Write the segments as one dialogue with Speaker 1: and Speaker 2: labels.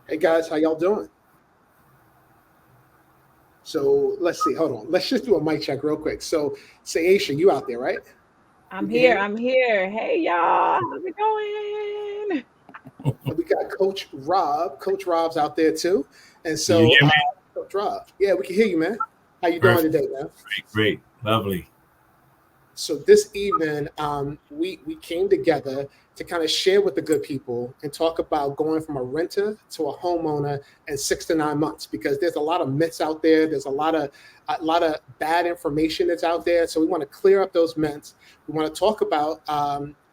Speaker 1: Hey guys, how y'all doing? So let's see. Hold on. Let's just do a mic check real quick. So, Sayesha, you out there, right? You
Speaker 2: I'm
Speaker 1: can hear
Speaker 2: here.
Speaker 1: me?
Speaker 2: I'm here. Hey y'all, how's it going?
Speaker 1: And we got Coach Rob. Coach Rob's out there too. And
Speaker 3: Can you
Speaker 1: so,
Speaker 3: hear me?
Speaker 1: Coach Rob, yeah, we can hear you, man. How you doing
Speaker 3: Perfect.
Speaker 1: today, man?
Speaker 3: Great. Lovely.
Speaker 1: So this evening, we came together to kind of share with the good people and talk about going from a renter to a homeowner in 6 to 9 months, because there's a lot of myths out there. There's a lot of bad information that's out there. So we want to clear up those myths. We want to talk about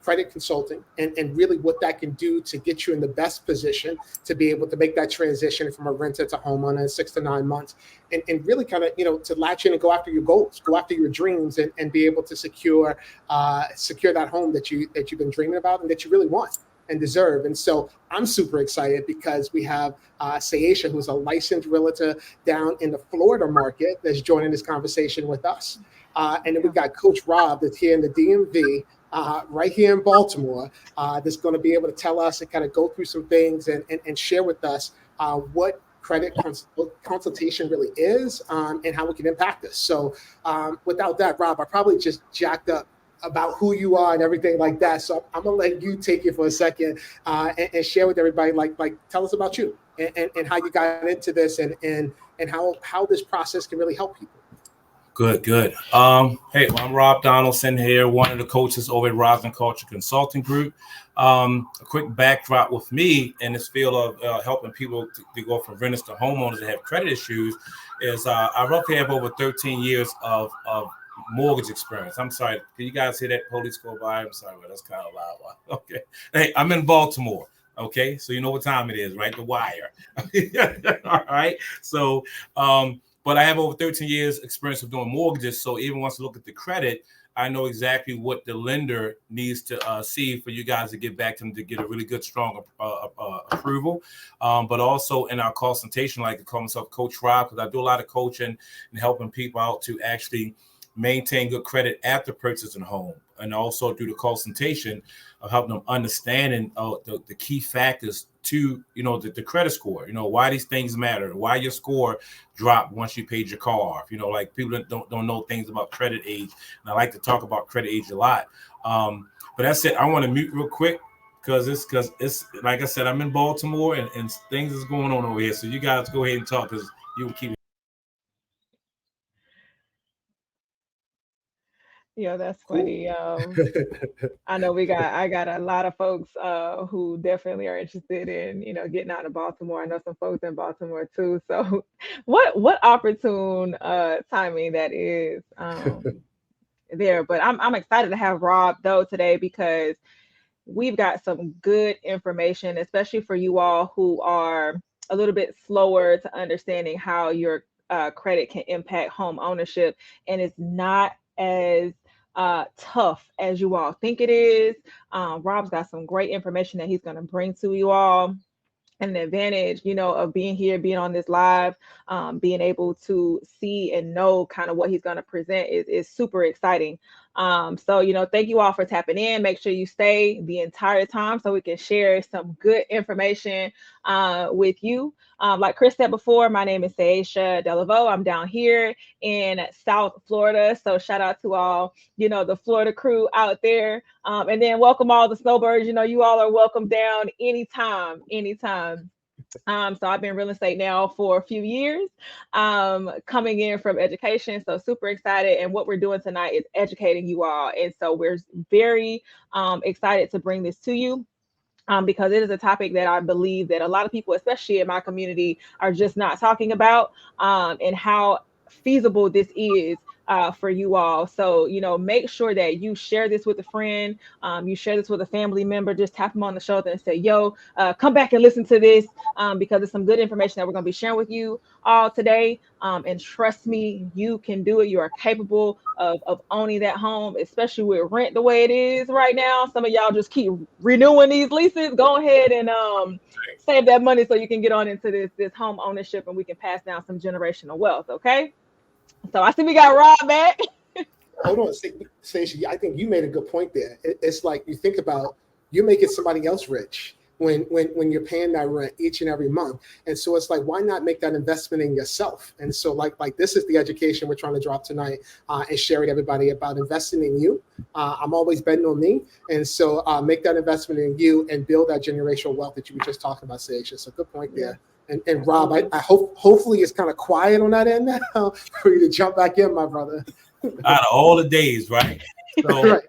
Speaker 1: credit consulting and really what that can do to get you in the best position to be able to make that transition from a renter to homeowner in 6 to 9 months, and really kind of to latch in and go after your goals, go after your dreams, and be able to secure that home that you've been dreaming about and that you really want and deserve. And so I'm super excited because we have Sayesha, who's a licensed realtor down in the Florida market, that's joining this conversation with us. And then we
Speaker 2: Yeah.
Speaker 1: got Coach Rob that's here in the DMV, right here in Baltimore, that's going to be able to tell us and kind of go through some things and share with us what consultation really is, and how it can impact us. So without that, Rob, I probably just jacked up about who you are and everything like that. So I'm gonna let you take it for a second, and share with everybody, like tell us about you and how you got into this, and how this process can really help people.
Speaker 3: Good, good. Hey, well, I'm Rob Donaldson here, one of the coaches over at Rosin Culture Consulting Group. A quick backdrop with me in this field of helping people to go from renters to homeowners that have credit issues is I roughly have over 13 years of mortgage experience. I'm sorry, can you guys hear that police go by? I'm sorry, but that's kind of loud. Okay. Hey, I'm in Baltimore. Okay, so you know what time it is, right? The wire. All right. So but I have over 13 years experience of doing mortgages. So even once I look at the credit, I know exactly what the lender needs to see for you guys to get back to them to get a really good, strong approval. But also in our consultation, like I call myself Coach Rob, because I do a lot of coaching and helping people out to actually maintain good credit after purchasing a home, and also through the consultation of helping them understanding the key factors to the credit score, why these things matter, why your score dropped once you paid your car off, like people that don't know things about credit age, and I like to talk about credit age a lot. But that's it. I want to mute real quick because it's like I said, I'm in Baltimore, and things is going on over here, so you guys go ahead and talk because you will keep.
Speaker 2: Yeah, that's
Speaker 1: Cool.
Speaker 2: funny. I know I got a lot of folks who definitely are interested in, getting out of Baltimore. I know some folks in Baltimore too. So what opportune timing that is there. But I'm excited to have Rob though today because we've got some good information, especially for you all who are a little bit slower to understanding how your credit can impact home ownership. And it's not as tough as you all think it is. Rob's got some great information that he's going to bring to you all, and the advantage, of being here, being on this live, being able to see and know kind of what he's going to present is super exciting. So, thank you all for tapping in. Make sure you stay the entire time so we can share some good information with you. Like Chris said before, my name is Sayesha Delavo. I'm down here in South Florida. So shout out to all, the Florida crew out there. And then welcome all the snowbirds. You all are welcome down anytime, anytime. So I've been real estate now for a few years, coming in from education. So super excited. And what we're doing tonight is educating you all. And so we're very excited to bring this to you. Because it is a topic that I believe that a lot of people, especially in my community, are just not talking about, and how feasible this is for you all. So, make sure that you share this with a friend, you share this with a family member, just tap them on the shoulder and say, yo, come back and listen to this, because it's some good information that we're going to be sharing with you all today. And trust me, you can do it. You are capable of owning that home, especially with rent the way it is right now. Some of y'all just keep renewing these leases. Go ahead and save that money so you can get on into this home ownership, and we can pass down some generational wealth. Okay. So I see we got Rob back.
Speaker 1: Hold on, Stacey. I think you made a good point there. It's like you think about, you're making somebody else rich when you're paying that rent each and every month. And so it's like, why not make that investment in yourself? And so like this is the education we're trying to drop tonight, and share with everybody about investing in you. I'm always betting on me. And so make that investment in you and build that generational wealth that you were just talking about, Sage. So good point there. And Rob, I hope hopefully it's kind of quiet on that end now for you to jump back in, my brother.
Speaker 3: Out of all the days, right? So
Speaker 1: Right.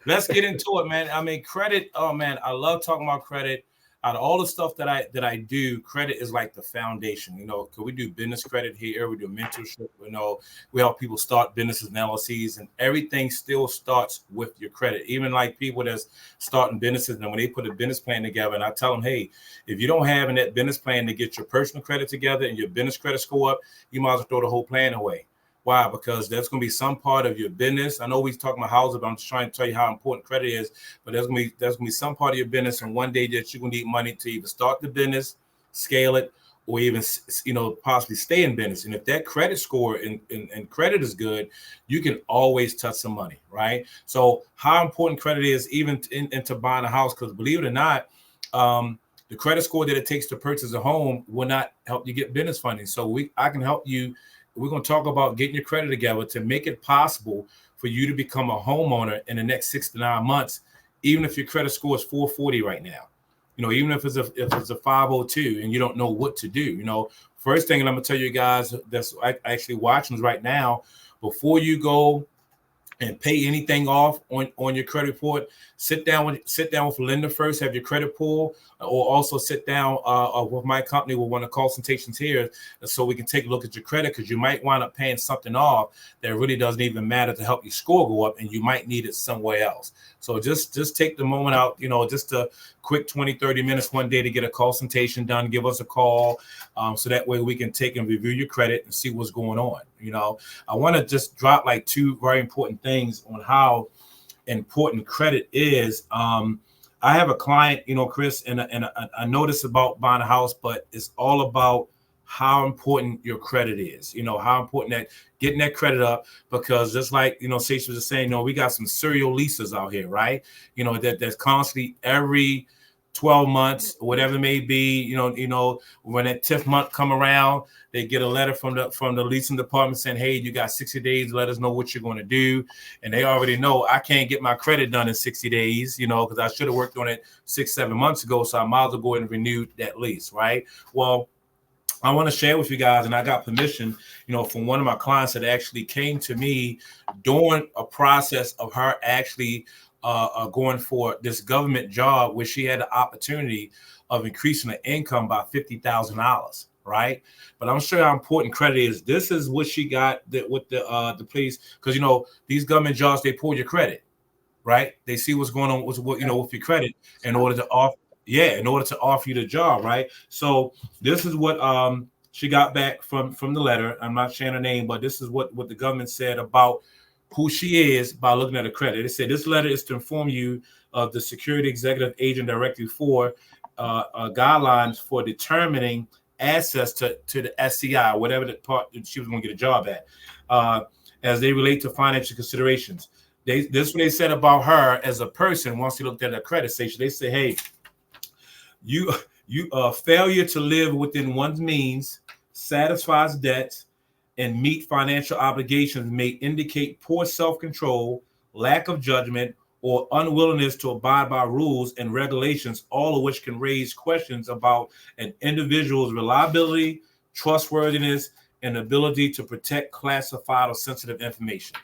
Speaker 3: let's get into it, man. I mean, credit. Oh man, I love talking about credit. Out of all the stuff that I do, credit is like the foundation. You know, because we do business credit here, we do mentorship. You know, we help people start businesses and LLCs, and everything still starts with your credit. Even like people that's starting businesses, and when they put a business plan together, and I tell them, hey, if you don't have in that business plan to get your personal credit together and your business credit score up, you might as well throw the whole plan away. Why? Because there's going to be some part of your business. I know we talking about houses, but I'm just trying to tell you how important credit is. But there's going to be some part of your business, and one day that you're going to need money to either start the business, scale it, or even possibly stay in business. And if that credit score and credit is good, you can always touch some money, right? So how important credit is even into buying a house? Because believe it or not, the credit score that it takes to purchase a home will not help you get business funding. So I can help you. We're going to talk about getting your credit together to make it possible for you to become a homeowner in the next 6 to 9 months, even if your credit score is 440 right now. You know, even if it's a 502 and you don't know what to do. You know, first thing, and I'm going to tell you guys that's actually watching this right now, before you go and pay anything off on your credit report, sit down with a lender first, have your credit pull, or also sit down with my company with one of the consultations here, so we can take a look at your credit, because you might wind up paying something off that really doesn't even matter to help your score go up, and you might need it somewhere else. So just take the moment out, you know, just a quick 20-30 minutes one day to get a consultation done. Give us a call, so that way we can take and review your credit and see what's going on. You know, I want to just drop like 2 very important things on how important credit is. I have a client, you know, Chris, and I know this about buying a house, but it's all about how important your credit is. You know, how important that getting that credit up, because just like, you know, Sage was just saying, we got some serial leases out here, right? You know, that's constantly every 12 months, or whatever it may be, you know, when that 10th month come around, they get a letter from the leasing department saying, hey, you got 60 days to let us know what you're going to do. And they already know I can't get my credit done in 60 days, you know, because I should have worked on it 6-7 months ago. So I might as well go ahead and renew that lease, right? Well, I want to share with you guys, and I got permission, you know, from one of my clients that actually came to me during a process of her actually going for this government job, where she had the opportunity of increasing her income by $50,000, right? But I'm sure how important credit is. This is what she got with the police, because, you know, these government jobs, they pull your credit, right? They see what's going on with your credit in order to offer you the job, right? So this is what she got back from the letter. I'm not sharing her name, but this is what the government said about who she is by looking at her credit. It said this letter is to inform you of the Security Executive Agent Directive for guidelines for determining access to the SCI, whatever the part that she was going to get a job at, as they relate to financial considerations. This is what they said about her as a person. Once they looked at her credit station, they say, hey, you failure to live within one's means, satisfies debts, and meet financial obligations may indicate poor self-control, lack of judgment, or unwillingness to abide by rules and regulations, all of which can raise questions about an individual's reliability, trustworthiness, and ability to protect classified or sensitive information.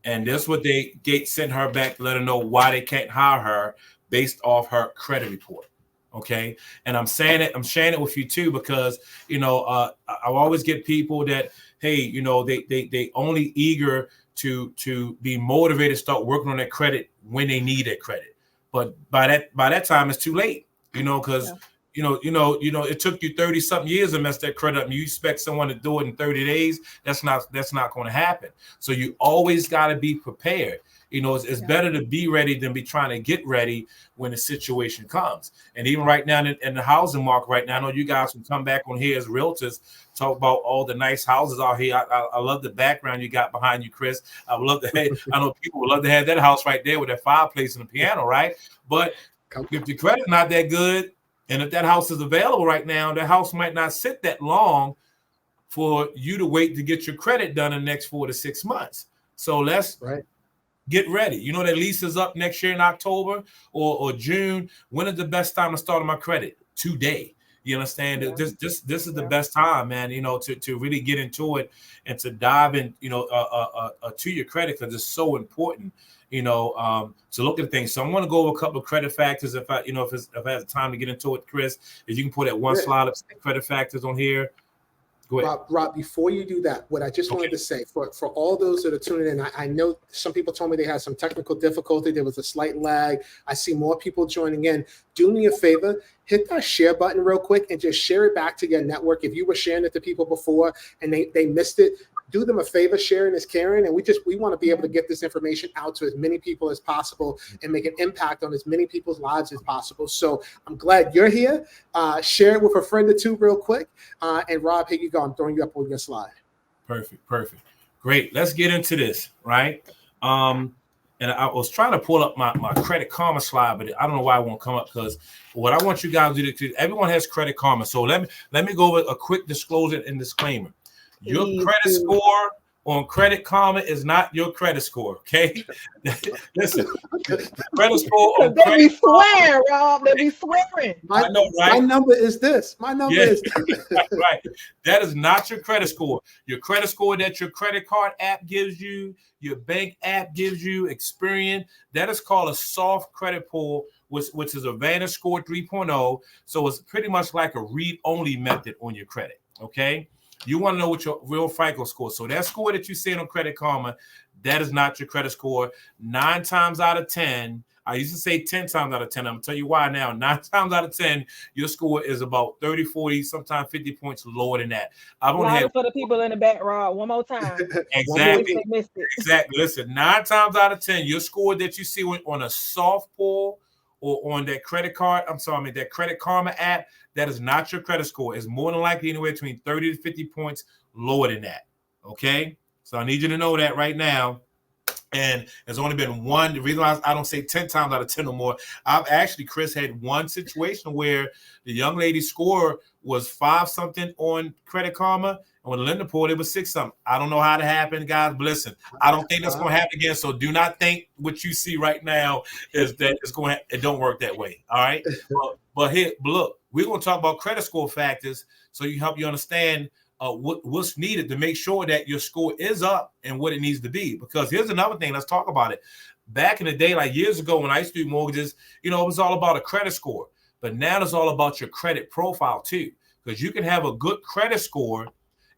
Speaker 3: And that's what Gates sent her back to let her know why they can't hire her based off her credit report. Okay. And I'm sharing it with you too, because, you know, I always get people that, hey, you know, they only eager to be motivated to start working on that credit when they need that credit. But by that time it's too late, you know, because you know, it took you 30 something years to mess that credit up, and you expect someone to do it in 30 days. That's not going to happen. So you always got to be prepared. You know, it's better to be ready than be trying to get ready when the situation comes. And even right now in the housing market right now, I know you guys can come back on here as realtors, talk about all the nice houses out here. I love the background you got behind you, Chris. I would love to have, I know people would love to have that house right there with that fireplace and the piano, right? But If your credit not that good, and if that house is available right now, that house might not sit that long for you to wait to get your credit done in the next 4 to 6 months. So let's get ready. You know, that lease is up next year in October or June. When is the best time to start on my credit? Today. You understand? Yeah. This is the best time, man, you know, to really get into it and to dive in, you know, to your credit, because it's so important, you know, to look at things. So I want to go over a couple of credit factors. If I have time to get into it, Chris, if you can put that one slide of credit factors on here. Go ahead.
Speaker 1: Rob, before you do that, what I just wanted to say for all those that are tuning in, I know some people told me they had some technical difficulty. There was a slight lag. I see more people joining in. Do me a favor, hit that share button real quick and just share it back to your network. If you were sharing it to people before and they missed it, do them a favor. Sharing is caring, and we want to be able to get this information out to as many people as possible and make an impact on as many people's lives as possible. So I'm glad you're here. Share it with a friend or two real quick. And Rob, here you go. I'm throwing you up on your slide.
Speaker 3: Perfect. Great. Let's get into this, right? And I was trying to pull up my Credit Karma slide, but I don't know why it won't come up, because what I want you guys to do, everyone has Credit Karma. So let me go over a quick disclosure and disclaimer. Your credit score on Credit Karma is not your credit score, okay? Listen, credit score on
Speaker 2: They be swearing, Rob. They be swearing.
Speaker 3: I know, right?
Speaker 1: My number is this. My number is
Speaker 3: right. That is not your credit score. Your credit score that your credit card app gives you, your bank app gives you, Experian, that is called a soft credit pull, which is a Vantage Score 3.0. So it's pretty much like a read-only method on your credit, okay? You want to know what your real FICO score. So that score that you see on Credit Karma, that is not your credit score. 9 times out of 10, I used to say 10 times out of 10. I'm going to tell you why now. 9 times out of 10, your score is about 30, 40, sometimes 50 points lower than that. I've only had
Speaker 2: for the people in the back, Rob. One more time.
Speaker 3: Exactly. Exactly. Listen, 9 times out of 10, your score that you see on a soft pull or on that credit card, that Credit Karma app, that is not your credit score. It's more than likely anywhere between 30 to 50 points lower than that. Okay? So I need you to know that right now. And there's only been one. The reason why I don't say 10 times out of 10 or more, I've actually, Chris, had one situation where the young lady's score was 5-something on Credit Karma, and when the lender pulled, it was 6-something. I don't know how that happened, guys, but listen, I don't think that's going to happen again. So do not think what you see right now is that it's going to. It don't work that way. All right. But look, we're going to talk about credit score factors so you help you understand what's needed to make sure that your score is up and what it needs to be. Because here's another thing. Let's talk about it. Back in the day, like years ago when I used to do mortgages, it was all about a credit score. But now it's all about your credit profile too. Because you can have a good credit score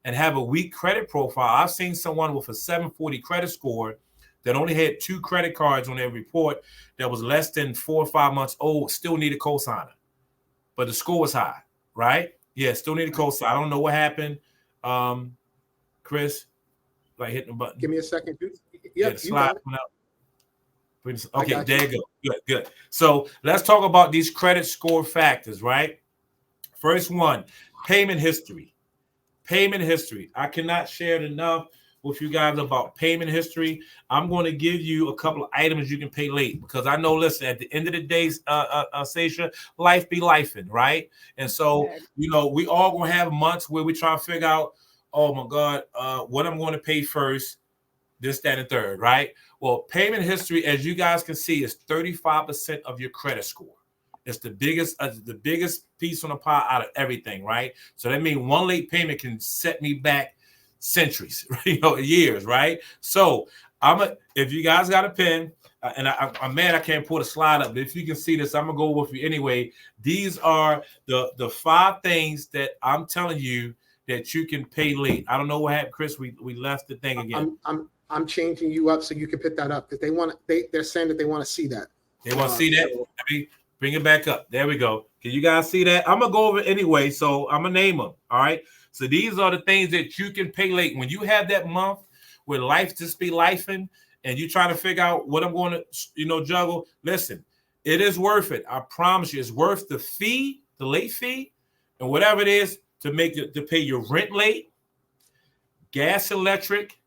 Speaker 3: and have a weak credit profile. I've seen someone with a 740 credit score that only had 2 credit cards on their report that was less than 4 or 5 months old, still need a cosigner. But the score was high, right? Yeah, still need a cosigner. I don't know what happened. Chris, like hitting the button.
Speaker 1: Give me a second.
Speaker 3: Yeah, the slide coming out. Okay, there you go. Good. So let's talk about these credit score factors, right? First one, payment history. Payment history. I cannot share it enough with you guys about payment history. I'm going to give you a couple of items you can pay late, because I know, listen, at the end of the day, Sasha, life be lifing, right? And so, we all going to have months where we try to figure out, oh my God, what I'm going to pay first, this, that, and third, right? Well, payment history, as you guys can see, is 35% of your credit score. It's the biggest piece on the pie out of everything, right? So that means one late payment can set me back centuries, years, right? So if you guys got a pen, and I'm mad I can't pull the slide up, but if you can see this, I'm gonna go with you anyway. These are the 5 things that I'm telling you that you can pay late. I don't know what happened, Chris. We left the thing again.
Speaker 1: I'm changing you up so you can put that up, because they're saying that they want to see that.
Speaker 3: They want to see that. Let me bring it back up. There we go. Can you guys see that? I'm gonna go over it anyway, so I'm gonna name them. All right. So these are the things that you can pay late. When you have that month where life just be lifing and you trying to figure out what I'm going to, juggle, listen, it is worth it. I promise you, it's worth the fee, the late fee, and whatever it is to pay your rent late, gas, electric,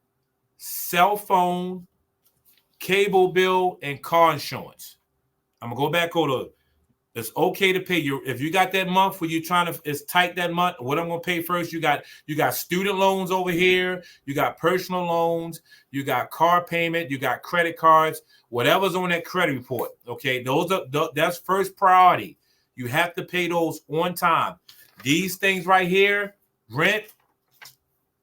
Speaker 3: cell phone, cable bill, and car insurance. I'm going to go back over It's okay to pay your, if you got that month where you're trying to, it's tight that month, what I'm going to pay first, you got student loans over here, you got personal loans, you got car payment, you got credit cards, whatever's on that credit report. Okay. That's first priority. You have to pay those on time. These things right here, rent,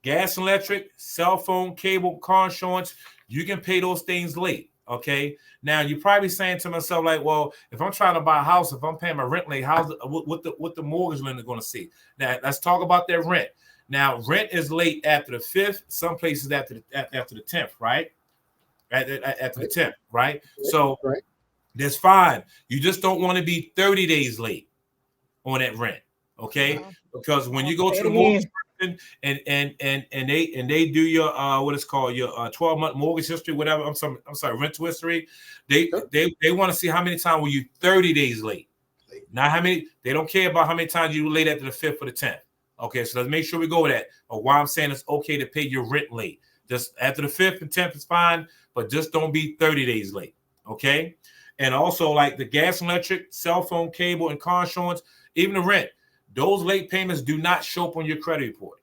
Speaker 3: gas and electric, cell phone, cable, car insurance, you can pay those things late. Okay. Now you're probably saying to myself, like, well, if I'm trying to buy a house, if I'm paying my rent late, how's what the mortgage lender going to see? Now let's talk about that rent. Now rent is late after the 5th, some places after the 10th, right? After the 10th, right? So that's fine. You just don't want to be 30 days late on that rent. Okay. Because when you go to the mortgage person and they do your what is called your 12-month mortgage history, whatever. I'm sorry, rental history. They want to see how many times were you 30 days late. Not how many, they don't care about how many times you were late after the 5th or the 10th. Okay, so let's make sure we go with that. But why I'm saying it's okay to pay your rent late. Just after the 5th and 10th is fine, but just don't be 30 days late. Okay. And also like the gas and electric, cell phone, cable, and car insurance, even the rent. Those late payments do not show up on your credit report.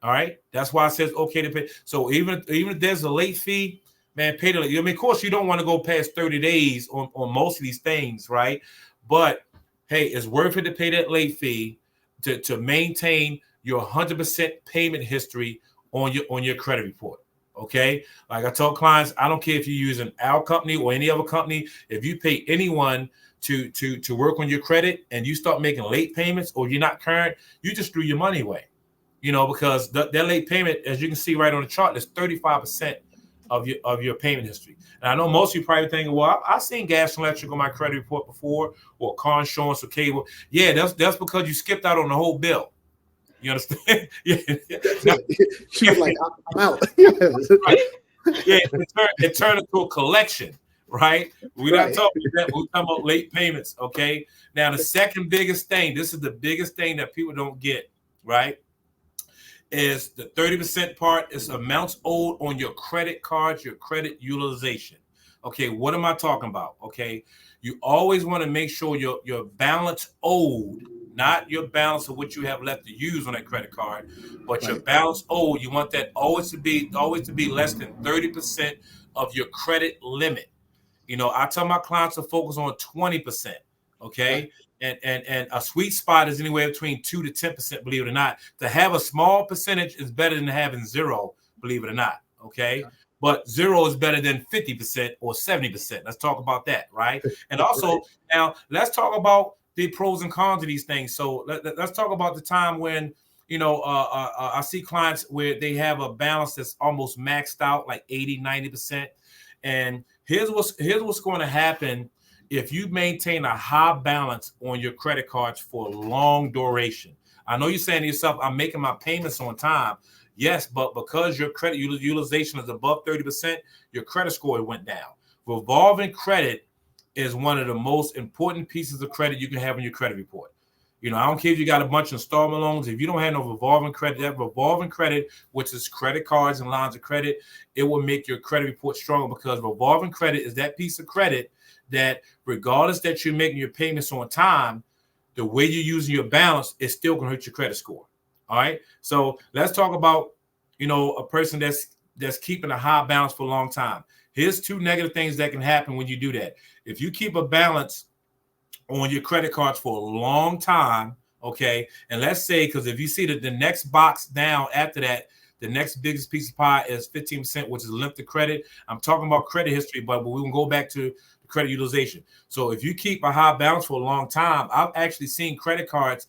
Speaker 3: All right. That's why it says okay to pay. So even if there's a late fee, man, pay the late. I mean, of course, you don't want to go past 30 days on most of these things, right? But hey, it's worth it to pay that late fee to maintain your 100% payment history on your credit report. Okay. Like I tell clients, I don't care if you're using our company or any other company. If you pay anyone to work on your credit and you start making late payments or you're not current, you just threw your money away, because that late payment, as you can see right on the chart, is 35% of your payment history. And I know most of you probably thinking, well, I've seen gas and electric on my credit report before, or car insurance or cable. Yeah, that's because you skipped out on the whole bill. You understand? Yeah.
Speaker 1: She was like, I'm out.
Speaker 3: Right. Yeah, it turned into a collection. Right? We're not talking that. We're talking about late payments. Okay. Now, the second biggest thing, this is the biggest thing that people don't get, right? Is the 30% part is amounts owed on your credit cards, your credit utilization. Okay, what am I talking about? Okay, you always want to make sure your balance owed, not your balance of what you have left to use on that credit card, but your balance owed. You want that always to be less than 30% of your credit limit. I tell my clients to focus on 20%. Okay. And a sweet spot is anywhere between 2 to 10%, believe it or not. To have a small percentage is better than having zero, believe it or not. Okay. But zero is better than 50% or 70%. Let's talk about that. Right. And also now let's talk about the pros and cons of these things. So let's talk about the time when, I see clients where they have a balance that's almost maxed out, like 80, 90%. And here's what's going to happen if you maintain a high balance on your credit cards for a long duration. I know you're saying to yourself, I'm making my payments on time. Yes, but because your credit utilization is above 30%, your credit score went down. Revolving credit is one of the most important pieces of credit you can have on your credit report. I don't care if you got a bunch of installment loans. If you don't have no revolving credit, that revolving credit, which is credit cards and lines of credit, it will make your credit report stronger, because revolving credit is that piece of credit that regardless that you're making your payments on time, the way you're using your balance is still going to hurt your credit score. All right. So let's talk about, a person that's keeping a high balance for a long time. Here's 2 negative things that can happen when you do that. If you keep a balance on your credit cards for a long time, okay, and let's say, because if you see that the next box down after that, the next biggest piece of pie is 15%, which is limited credit. I'm talking about credit history, but we can go back to the credit utilization. So if you keep a high balance for a long time, I've actually seen credit cards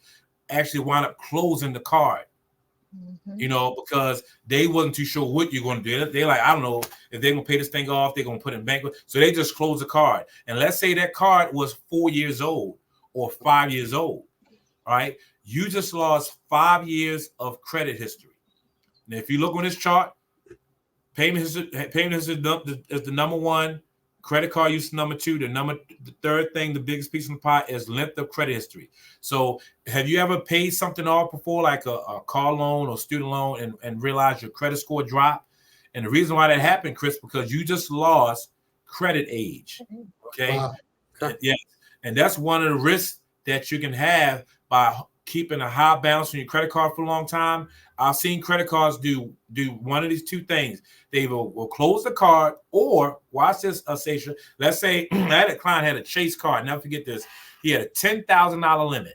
Speaker 3: actually wind up closing the card. Because they wasn't too sure what you're going to do. They're like, I don't know if they're going to pay this thing off, they're going to put it in bank. So they just close the card. And let's say that card was 4 years old or 5 years old. All right. You just lost 5 years of credit history. Now, if you look on this chart, payment history is the number one. Credit card use number 2. The third thing, the biggest piece of the pie, is length of credit history. So have you ever paid something off before, like a car loan or student loan, and realized your credit score dropped? And the reason why that happened, Chris, because you just lost credit age. Okay. Wow. Yes. And that's one of the risks that you can have by keeping a high balance on your credit card for a long time. I've seen credit cards do one of these two things. They will close the card, or watch this, Sasha. Let's say I had a client had a Chase card. Never forget this. He had a $10,000 limit.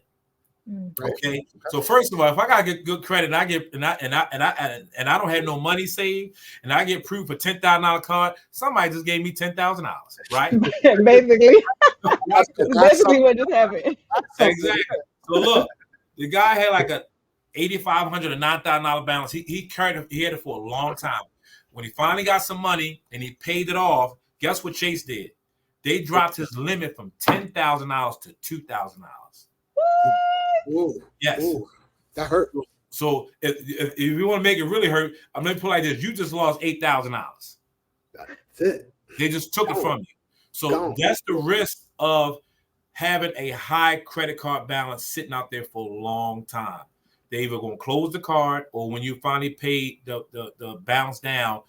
Speaker 1: Right.
Speaker 3: Okay. So first of all, if I gotta get good credit, and I get and I don't have no money saved, and I get approved for $10,000 card, somebody just gave me $10,000, right?
Speaker 2: Basically,
Speaker 1: That's
Speaker 2: basically what just happened.
Speaker 3: Exactly. So look, the guy had like a $8,500 or $9,000 balance. He had it for a long time. When he finally got some money and he paid it off, guess what Chase did? They dropped his limit from $10,000 to $2,000.
Speaker 1: Ooh,
Speaker 3: Yes.
Speaker 1: ooh, that hurt.
Speaker 3: So if you want to make it really hurt, I'm going to put it like this. You just lost $8,000.
Speaker 1: That's it.
Speaker 3: They just took it from you. So
Speaker 1: Gone.
Speaker 3: that's the risk of having a high credit card balance sitting out there for a long time. They either going to close the card, or when you finally pay the balance down,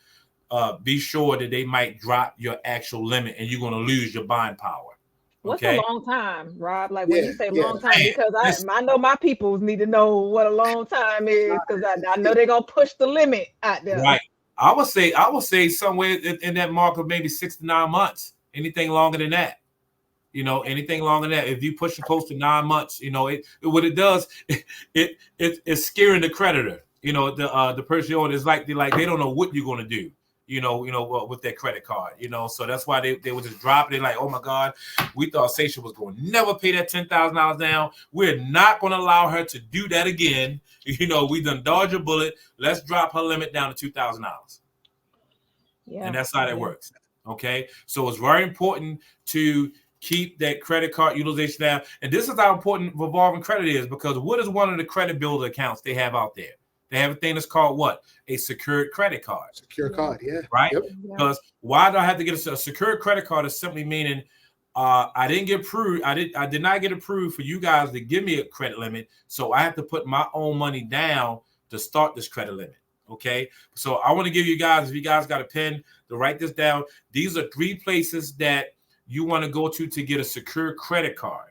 Speaker 3: be sure that they might drop your actual limit and you're going to lose your buying power.
Speaker 2: What's
Speaker 3: Okay?
Speaker 2: a long time, Rob? Like when you say
Speaker 1: Yeah.
Speaker 2: long time, because I know my peoples need to know what a long time is, because I know they're gonna push the limit out there.
Speaker 3: Right. I would say somewhere in that mark of maybe 6 to 9 months. Anything longer than that, anything longer than that. If you push it close to 9 months, what it does, it's scaring the creditor. The person owner is like they don't know what you're gonna do. With their credit card, so that's why they would just drop it. They're like, oh my God, we thought Sasha was going to never pay that $10,000 down. We're not going to allow her to do that again. We done dodge a bullet. Let's drop her limit down to $2,000.
Speaker 2: Yeah.
Speaker 3: And that's how that works. Okay. So it's very important to keep that credit card utilization down. And this is how important revolving credit is, because what is one of the credit builder accounts they have out there? They have a thing that's called what? A secured credit card.
Speaker 1: Secure card, yeah.
Speaker 3: Right?
Speaker 1: Yep.
Speaker 3: Because why do I have to get a secured credit card? Is simply meaning I didn't get approved. I did not get approved for you guys to give me a credit limit. So I have to put my own money down to start this credit limit. Okay. So I want to give you guys, if you guys got a pen to write this down, these are 3 places that you want to go to get a secure credit card.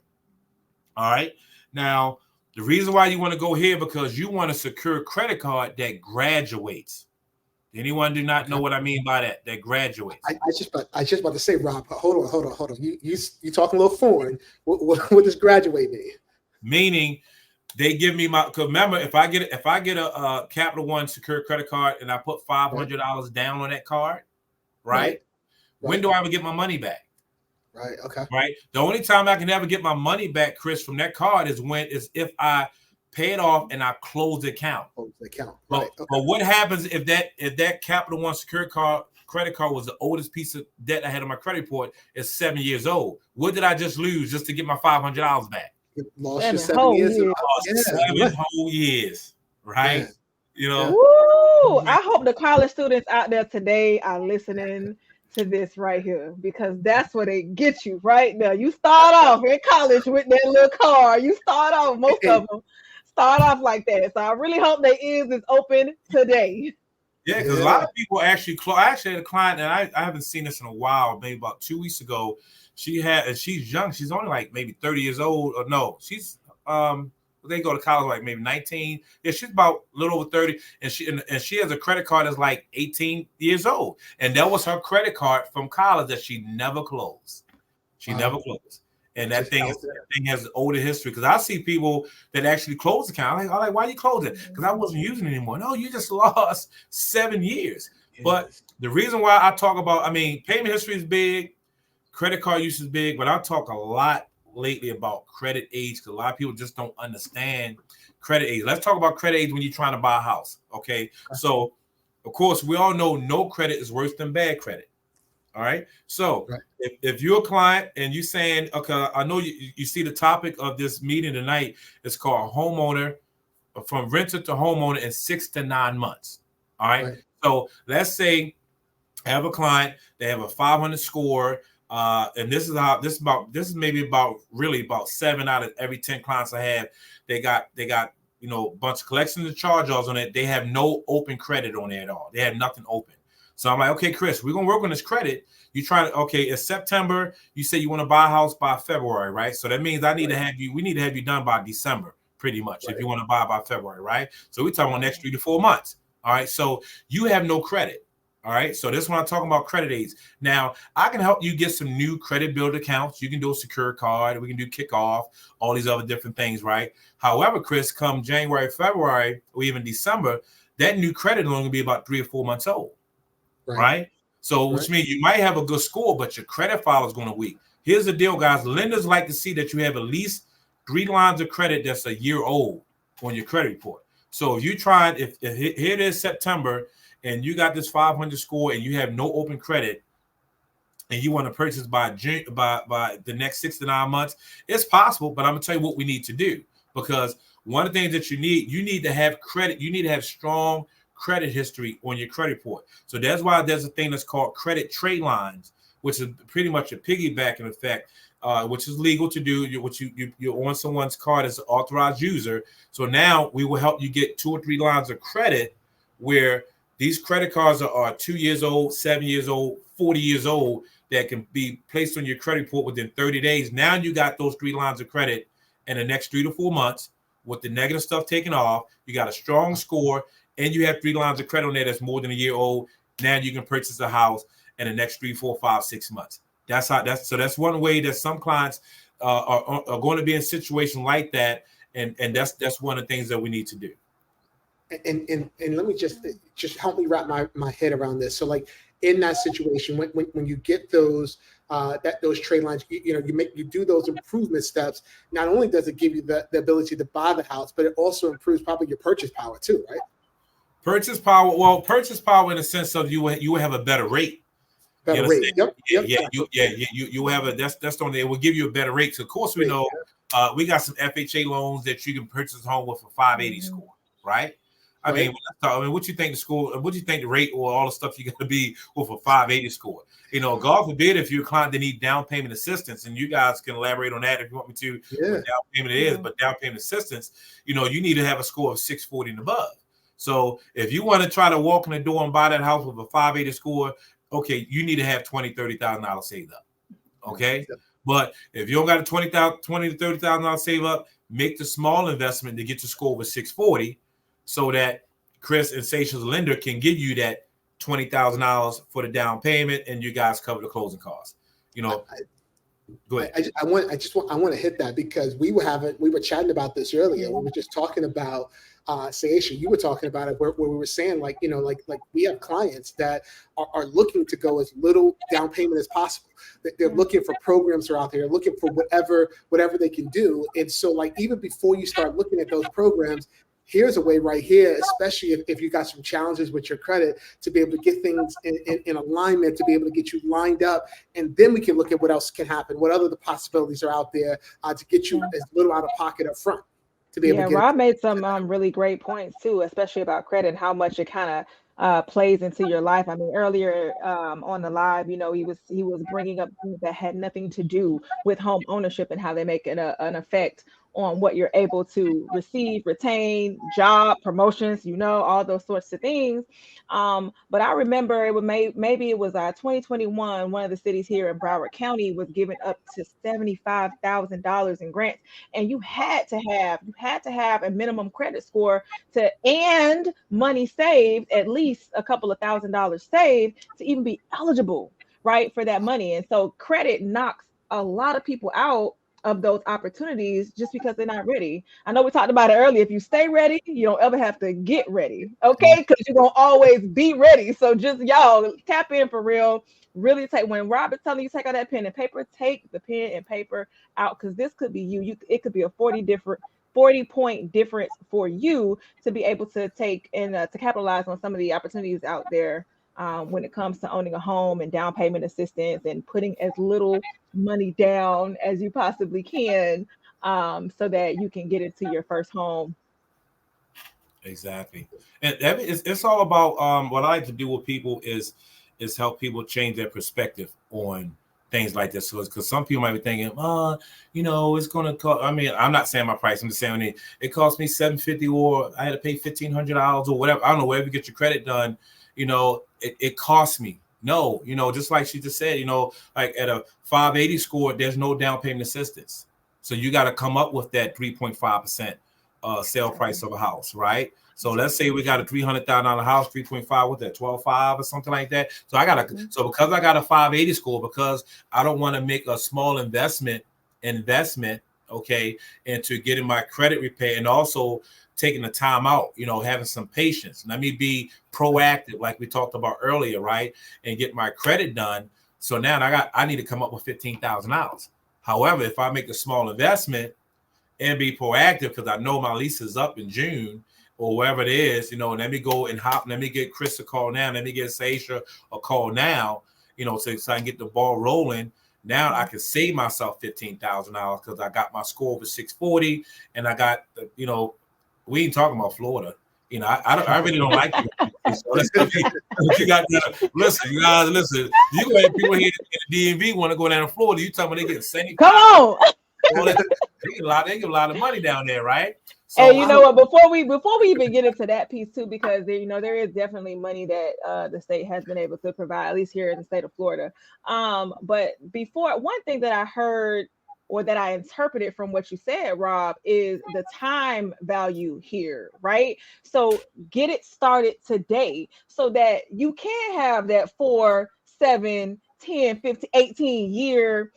Speaker 3: All right. Now, the reason why you want to go here, because you want a secure credit card that graduates. Anyone do not know what I mean by that? That graduates.
Speaker 1: I just about to say, Rob. Hold on. You talking a little foreign. What does graduate mean?
Speaker 3: Meaning, they give me my. Because remember, if I get a Capital One secured credit card and I put $500 down on that card, right? When do I ever get my money back?
Speaker 1: Right. Okay.
Speaker 3: Right. The only time I can ever get my money back, Chris, from that card is if I pay it off and I close the account.
Speaker 1: Close the account.
Speaker 3: But,
Speaker 1: Right. Okay.
Speaker 3: But what happens if that Capital One secured credit card was the oldest piece of debt I had on my credit report is 7 years old? What did I just lose just to get my $500 back?
Speaker 1: You lost your 7 years.
Speaker 3: Seven whole years. Right.
Speaker 1: Yeah.
Speaker 2: Woo! I hope the college students out there today are listening to this right here, because that's where they get you right now. You start off in college with that little car. You start off, most of them start off like that. So I really hope their ears is open today.
Speaker 3: Yeah, because a lot of people actually I actually had a client, and I haven't seen this in a while, maybe about 2 weeks ago. She's young. She's only like maybe 30 years old. Or no, she's they go to college like maybe 19. Yeah, she's about a little over 30, and she has a credit card that's like 18 years old, and that was her credit card from college that she never closed. She never closed, and that thing has older history. Because I see people that actually close the account. I'm like, why you close it? Because I wasn't using it anymore. No, you just lost 7 years. Yes. But the reason why I talk about, payment history is big, credit card use is big, but I talk a lot lately about credit age, because a lot of people just don't understand credit age. Let's talk about credit age when you're trying to buy a house. Okay. So of course we all know no credit is worse than bad credit. All right. So if you're a client and you're saying, okay, I know you see the topic of this meeting tonight, it's called Homeowner, from renter to homeowner in 6 to 9 months. All right. So let's say I have a client, they have a 500 score. And this is maybe about 7 out of every 10 clients I have. They got a bunch of collections and charge-offs on it. They have no open credit on it at all. They have nothing open. So I'm like, okay, Chris, we're gonna work on this credit. You try to, okay, it's September. You say you want to buy a house by February, right? So that means we need to have you done by December, pretty much, if you want to buy by February, right? So we're talking about next 3 to 4 months. All right. So you have no credit. All right. So this is when I'm talking about credit aids. Now, I can help you get some new credit build accounts. You can do a secure card. We can do kickoff, all these other different things, right? However, Chris, come January, February, or even December, that new credit is only going to be about 3 or 4 months old, right? So which means you might have a good score, but your credit file is going to weak. Here's the deal, guys. Lenders like to see that you have at least 3 lines of credit that's a year old on your credit report. So if you tried, if here it is September, and you got this 500 score and you have no open credit and you want to purchase by the next 6 to 9 months, it's possible, but I'm going to tell you what we need to do, because one of the things that you need to have credit. You need to have strong credit history on your credit report. So that's why there's a thing that's called credit trade lines, which is pretty much a piggyback in effect, which is legal to do. You're on someone's card as an authorized user. So now we will help you get 2 or 3 lines of credit where these credit cards are 2 years old, 7 years old, 40 years old, that can be placed on your credit report within 30 days. Now you got those 3 lines of credit in the next 3 to 4 months with the negative stuff taken off. You got a strong score, and you have 3 lines of credit on there that's more than a year old. Now you can purchase a house in the next 3, 4, 5, 6 months. That's one way that some clients are going to be in a situation like that, and that's one of the things that we need to do.
Speaker 1: And let me just help me wrap my head around this. So like in that situation, when you get those those trade lines, you do those improvement steps. Not only does it give you the ability to buy the house, but it also improves probably your purchase power too, right?
Speaker 3: Purchase power in the sense of you will have a better rate.
Speaker 1: Better rate. Yep.
Speaker 3: You have a that's the only, it will give you a better rate. So of course we know we got some FHA loans that you can purchase a home with a 580 score, right? I mean, what you think the score? What you think the rate or all the stuff you got to be with a 580 score? God forbid if you're a client that need down payment assistance, and you guys can elaborate on that if you want me to. What down payment is, but down payment assistance, you need to have a score of 640 and above. So if you want to try to walk in the door and buy that house with a 580 score, okay, you need to have $20,000 to $30,000 saved up. Okay, but if you don't got a $20,000 to $30,000 save up, make the small investment to get your score with 640. So that Chris and Sasha's lender can give you that $20,000 for the down payment, and you guys cover the closing costs. Go ahead.
Speaker 1: I want to hit that, because we were chatting about this earlier. We were just talking about Sasha, you were talking about it where we were saying like we have clients that are looking to go as little down payment as possible. They're looking for programs that are out there, looking for whatever they can do. And so like even before you start looking at those programs, here's a way right here, especially if you got some challenges with your credit, to be able to get things in alignment, to be able to get you lined up. And then we can look at what else can happen, what other the possibilities are out there to get you as little out of pocket up front. To be able to get
Speaker 2: Rob made some really great points too, especially about credit and how much it kind of plays into your life. I mean, earlier on the live, he was bringing up things that had nothing to do with home ownership and how they make an effect on what you're able to receive, retain, job, promotions, all those sorts of things. But I remember maybe it was 2021, one of the cities here in Broward County was giving up to $75,000 in grants. And you had to have a minimum credit score and money saved, at least a couple of $1,000s saved, to even be eligible, right, for that money. And so credit knocks a lot of people out of those opportunities just because they're not ready. I know we talked about it earlier. If you stay ready, you don't ever have to get ready, okay? Because you're gonna always be ready. So just y'all tap in for real. Really when Rob is telling you take out that pen and paper, take the pen and paper out, because this could be you. It could be a 40-point difference for you to be able to take and to capitalize on some of the opportunities out there. When it comes to owning a home and down payment assistance and putting as little money down as you possibly can, so that you can get into your first home.
Speaker 3: Exactly. And it's all about what I like to do with people is help people change their perspective on things like this. Because some people might be thinking, it's going to cost. I mean, I'm not saying my price. I'm just saying it cost me $750, or I had to pay $1,500 or whatever. I don't know, wherever you get your credit done. it costs me. No, just like she just said, like at a 580 score, there's no down payment assistance. So you got to come up with that 3.5% sale price of a house, right? So let's say we got a $300,000 house, 3.5 with that 12.5 or something like that. So because I got a 580 score, because I don't want to make a small investment, okay, into getting my credit repaired, and also taking the time out, having some patience. Let me be proactive, like we talked about earlier, right? And get my credit done. So now I need to come up with $15,000. However, if I make a small investment and be proactive, because I know my lease is up in June or wherever it is, let me go and let me get Chris a call now, let me get Sasha a call now, so I can get the ball rolling. Now I can save myself $15,000 because I got my score over 640, and I got, we ain't talking about Florida. I really don't like it. So you got listen, you guys, listen. You have people here in the DMV want to go down to Florida. You talking about they get same?
Speaker 2: Come on.
Speaker 3: They get a lot of money down there, right?
Speaker 2: So, and you know what? Before we even get into that piece too, because there is definitely money that the state has been able to provide, at least here in the state of Florida. But before, one thing that I heard or that I interpreted from what you said, Rob, is the time value here, right? So get it started today so that you can have that 4, 7, 10, 15, 18 year,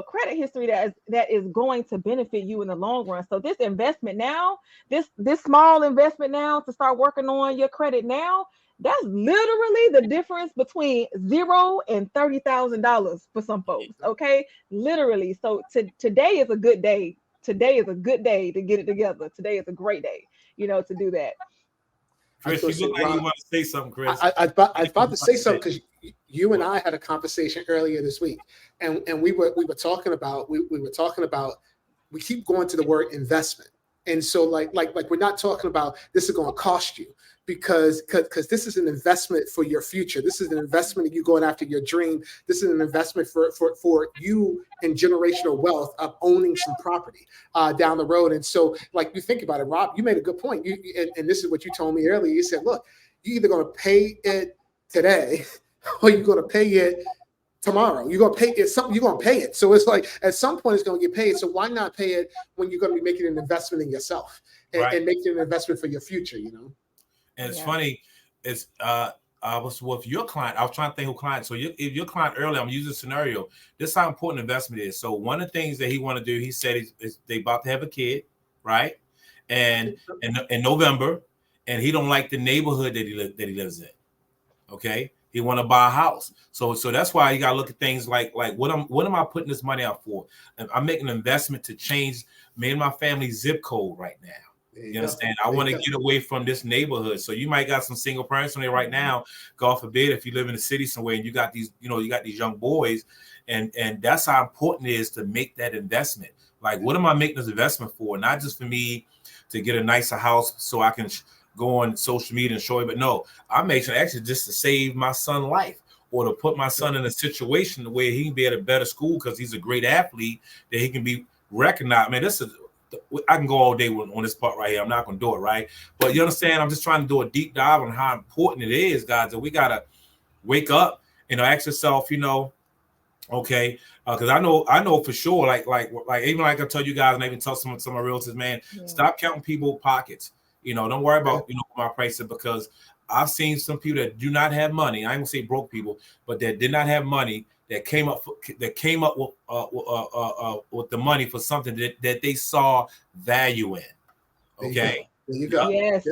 Speaker 2: credit history that is going to benefit you in the long run. So this investment now, this small investment now to start working on your credit now, that's literally the difference between $0 and $30,000 for some folks. Okay, literally. So today is a good day. Today is a good day to get it together. Today is a great day, to do that.
Speaker 3: Chris, you look like you want to say something, Chris.
Speaker 1: I was about to say something because you and I had a conversation earlier this week, and we were talking about we keep going to the word investment, and so like we're not talking about this is going to cost you, because this is an investment for your future. This is an investment of you going after your dream. This is an investment for you in generational wealth of owning some property down the road. And so, like, you think about it, Rob, you made a good point. And this is what you told me earlier. You said, look, you're either going to pay it today or you're going to pay it tomorrow. You're going to pay it something. You're going to pay it. So it's like at some point it's going to get paid. So why not pay it when you're going to be making an investment in yourself and making an investment for your future?
Speaker 3: And it's funny, I was with your client. I was trying to think who client. So if your client earlier, I'm using a scenario. This is how important investment is. So one of the things that he want to do, he said is they about to have a kid, right? And in November, and he don't like the neighborhood that he lives in. Okay, he want to buy a house. So that's why you got to look at things like what am I putting this money out for? I'm making an investment to change me and my family's zip code right now. You understand? I want to get away from this neighborhood. So you might got some single parents on there right now. God forbid if you live in a city somewhere and you got these, you got these young boys, and that's how important it is to make that investment. Like, what am I making this investment for? Not just for me to get a nicer house so I can go on social media and show it, but no, I'm making actually just to save my son's life, or to put my son in a situation where he can be at a better school because he's a great athlete, that he can be recognized. Man, I can go all day on this part right here. I'm not going to do it, right? But you understand, I'm just trying to do a deep dive on how important it is, guys, that we got to wake up, ask yourself, okay, because I know for sure, like even like I tell you guys, and I even tell some of my realtors, man, stop counting people's pockets. Don't worry about, my prices, because I've seen some people that do not have money. I ain't gonna say broke people, but that did not have money, that came up with the money for something that they saw value in. Okay.
Speaker 1: There you go.
Speaker 2: Yes.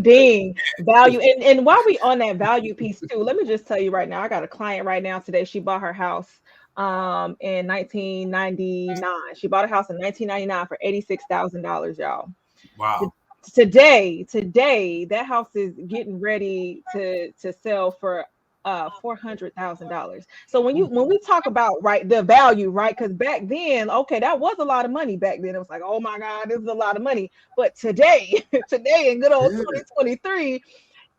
Speaker 2: Ding. Value. And while we on that value piece too, let me just tell you right now, I got a client right now today. She bought her house in 1999. She bought a house in 1999 for $86,000, y'all.
Speaker 3: Wow.
Speaker 2: Today, that house is getting ready to sell for $400,000. So when we talk about the value, right? Because back then, okay, that was a lot of money back then. It was like, oh my God, this is a lot of money. But today in good old 2023,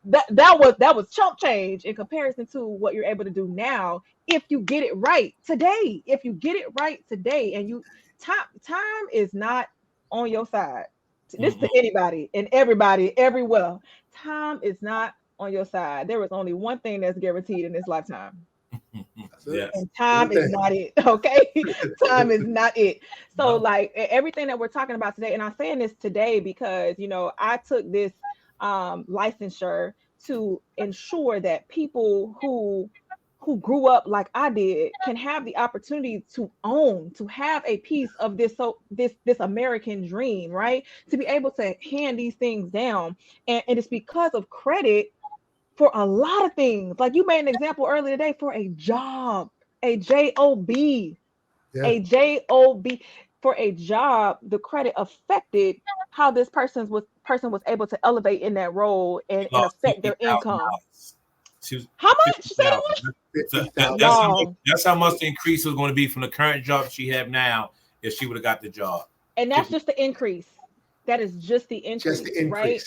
Speaker 2: that was chump change in comparison to what you're able to do now if you get it right today. If you get it right today, and time is not on your side. This to anybody and everybody everywhere. Time is not on your side. There is only one thing that's guaranteed in this lifetime.
Speaker 3: Yes.
Speaker 2: And time is not it. Okay. Time is not it. So
Speaker 3: No.
Speaker 2: like everything that we're talking about today, and I'm saying this today because I took this licensure to ensure that people who grew up like I did can have the opportunity to have a piece of this American dream, right? To be able to hand these things down. And it's because of credit for a lot of things. Like you made an example earlier today for a job, a job, a job. For a job, the credit affected how this person was able to elevate in that role and
Speaker 3: Lost
Speaker 2: affect their income.
Speaker 3: $50,000.
Speaker 2: How much? Say how much?
Speaker 3: That's how much the increase was going to be from the current job she have now if she would have got the job.
Speaker 2: And that's just the increase. That is just the increase, right?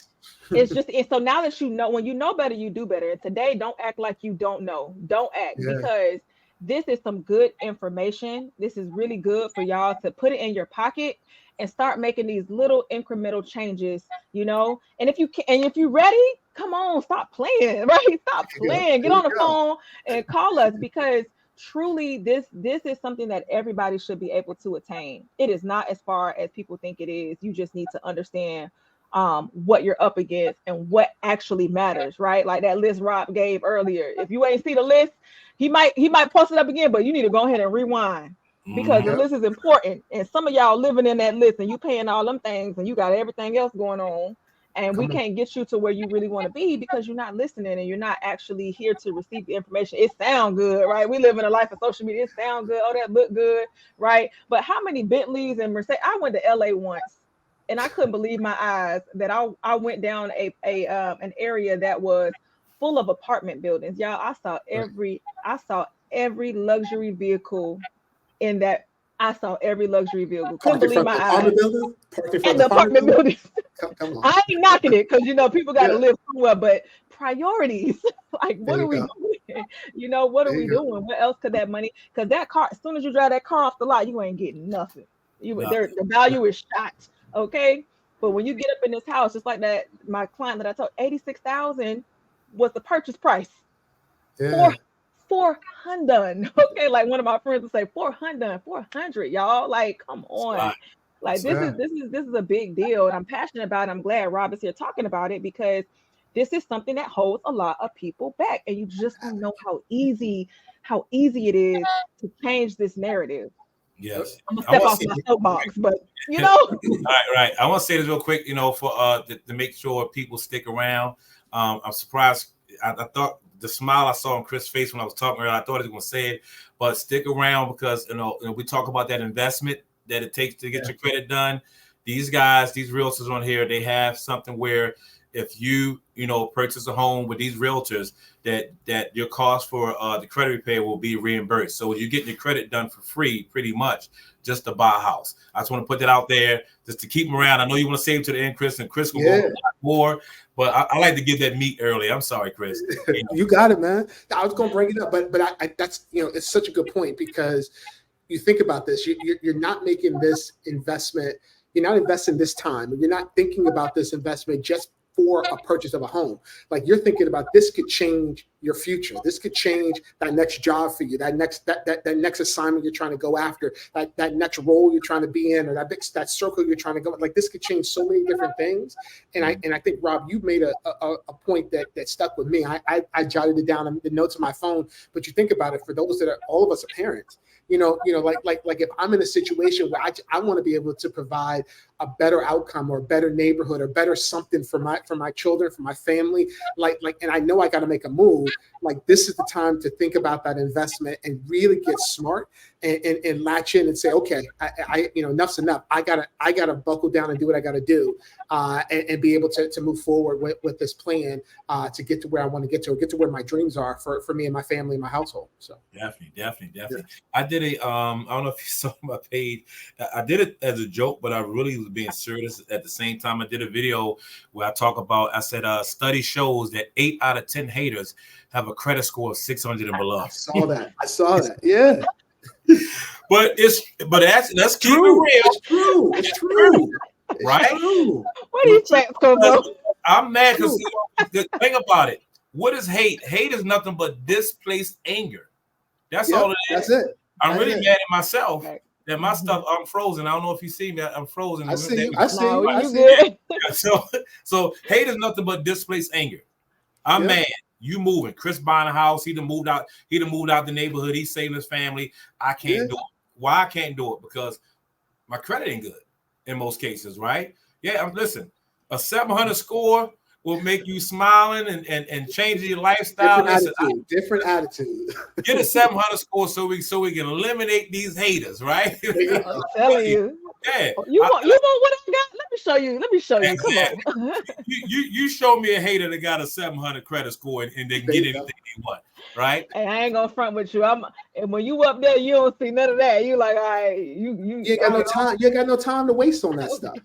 Speaker 2: It's just, and so now that when you know better, you do better. And today, don't act like you don't know. Don't act because this is some good information. This is really good for y'all to put it in your pocket and start making these little incremental changes, And if you're ready, come on, stop playing, right? Stop playing. Get on the phone and call us because truly this is something that everybody should be able to attain. It is not as far as people think it is. You just need to understand what you're up against and what actually matters, right? Like that list Rob gave earlier. If you ain't see the list, he might post it up again, but you need to go ahead and rewind because the list is important. And some of y'all living in that list and you paying all them things and you got everything else going on. And we can't get you to where you really want to be because you're not listening and you're not actually here to receive the information. It sounds good, right? We live in a life of social media. It sounds good. Oh, that look good, right? But how many Bentleys and Mercedes? I went to LA once and I couldn't believe my eyes that I went down an area that was full of apartment buildings. Y'all, I saw every luxury vehicle in that. I saw every luxury vehicle. Couldn't believe my eyes. And the apartment building. Come on. I ain't knocking it because people got to live somewhere, but priorities. Like, what are we doing? What are we doing? What else could that money? Because that car, as soon as you drive that car off the lot, you ain't getting nothing. The value is shot. Okay. But when you get up in this house, just like that, my client that I told, 86,000 was the purchase price. Yeah. 400. Okay, like one of my friends would say 400, y'all. Like, come on. Right. Like this is a big deal, and I'm passionate about it. I'm glad Rob is here talking about it because this is something that holds a lot of people back, and you just don't know how easy it is to change this narrative.
Speaker 3: Yes,
Speaker 2: I'm gonna step off my soapbox, but
Speaker 3: right. I want to say this real quick, for to make sure people stick around. I'm surprised. I thought the smile I saw on Chris' face when I was talking earlier, I thought he was going to say it, but stick around because we talk about that investment that it takes to get your credit done. These guys, these realtors on here, they have something where if you purchase a home with these realtors, that your cost for the credit repair will be reimbursed. So you get your credit done for free, pretty much, just to buy a house. I just want to put that out there just to keep them around. I know you want to save to the end, Chris, and Chris will go a lot more, but I like to give that meat early. I'm sorry, Chris.
Speaker 1: You got it, man. I was going to bring it up, but I that's it's such a good point because you think about this. You're not making this investment. You're not investing this time. You're not thinking about this investment just for a purchase of a home. Like you're thinking about this could change your future. This could change that next job for you, that next assignment you're trying to go after, that next role you're trying to be in, or that circle you're trying to go. Like this could change so many different things. And I think Rob, you made a point that stuck with me. I jotted it down in the notes on my phone. But you think about it, for those that are, all of us are parents. Like if I'm in a situation where I want to be able to provide a better outcome or a better neighborhood or better something for my children, for my family, and I know I got to make a move. Like this is the time to think about that investment and really get smart and latch in and say, okay, I enough's enough. I gotta buckle down and do what I got to do, and be able to move forward with this plan to get to where I want to get to where my dreams are for me and my family and my household. So definitely.
Speaker 3: Yeah. I did I don't know if you saw my page. I did it as a joke, but I really was being serious at the same time. I did a video where I said study shows that 8 out of 10 haters have a credit score of 600 and below.
Speaker 1: I saw that. Yeah.
Speaker 3: But let's keep it real.
Speaker 1: It's true.
Speaker 3: Right?
Speaker 1: It's true.
Speaker 2: What do you check, Coco?
Speaker 3: I'm mad because the thing about it, What is hate? Hate is nothing but displaced anger. That's all it is.
Speaker 1: That's it.
Speaker 3: I'm really mad at myself
Speaker 2: Right.
Speaker 3: that my stuff, I'm frozen. I don't know if you see me, I'm frozen.
Speaker 1: I see you. I see
Speaker 2: No,
Speaker 1: you. I
Speaker 2: you
Speaker 1: see
Speaker 2: good.
Speaker 3: So hate is nothing but displaced anger. I'm mad. You moving. Chris buying a house. He done moved out. He done moved out the neighborhood. He's saving his family. I can't do it. Why I can't do it? Because my credit ain't good in most cases, right? Yeah, listen, a 700 score will make you smiling and change your lifestyle.
Speaker 1: Different attitude.
Speaker 3: Get a 700 score so we can eliminate these haters, right?
Speaker 2: I'm telling you.
Speaker 3: Yeah.
Speaker 2: You want what I got? Let me show you. Come on.
Speaker 3: you show me a hater that got a 700 credit score and they can get anything they want, right?
Speaker 2: Hey, I ain't gonna front with you. And when you up there, you don't see none of that. You like, all right, you
Speaker 1: ain't got no time. You ain't got no time to waste on that stuff.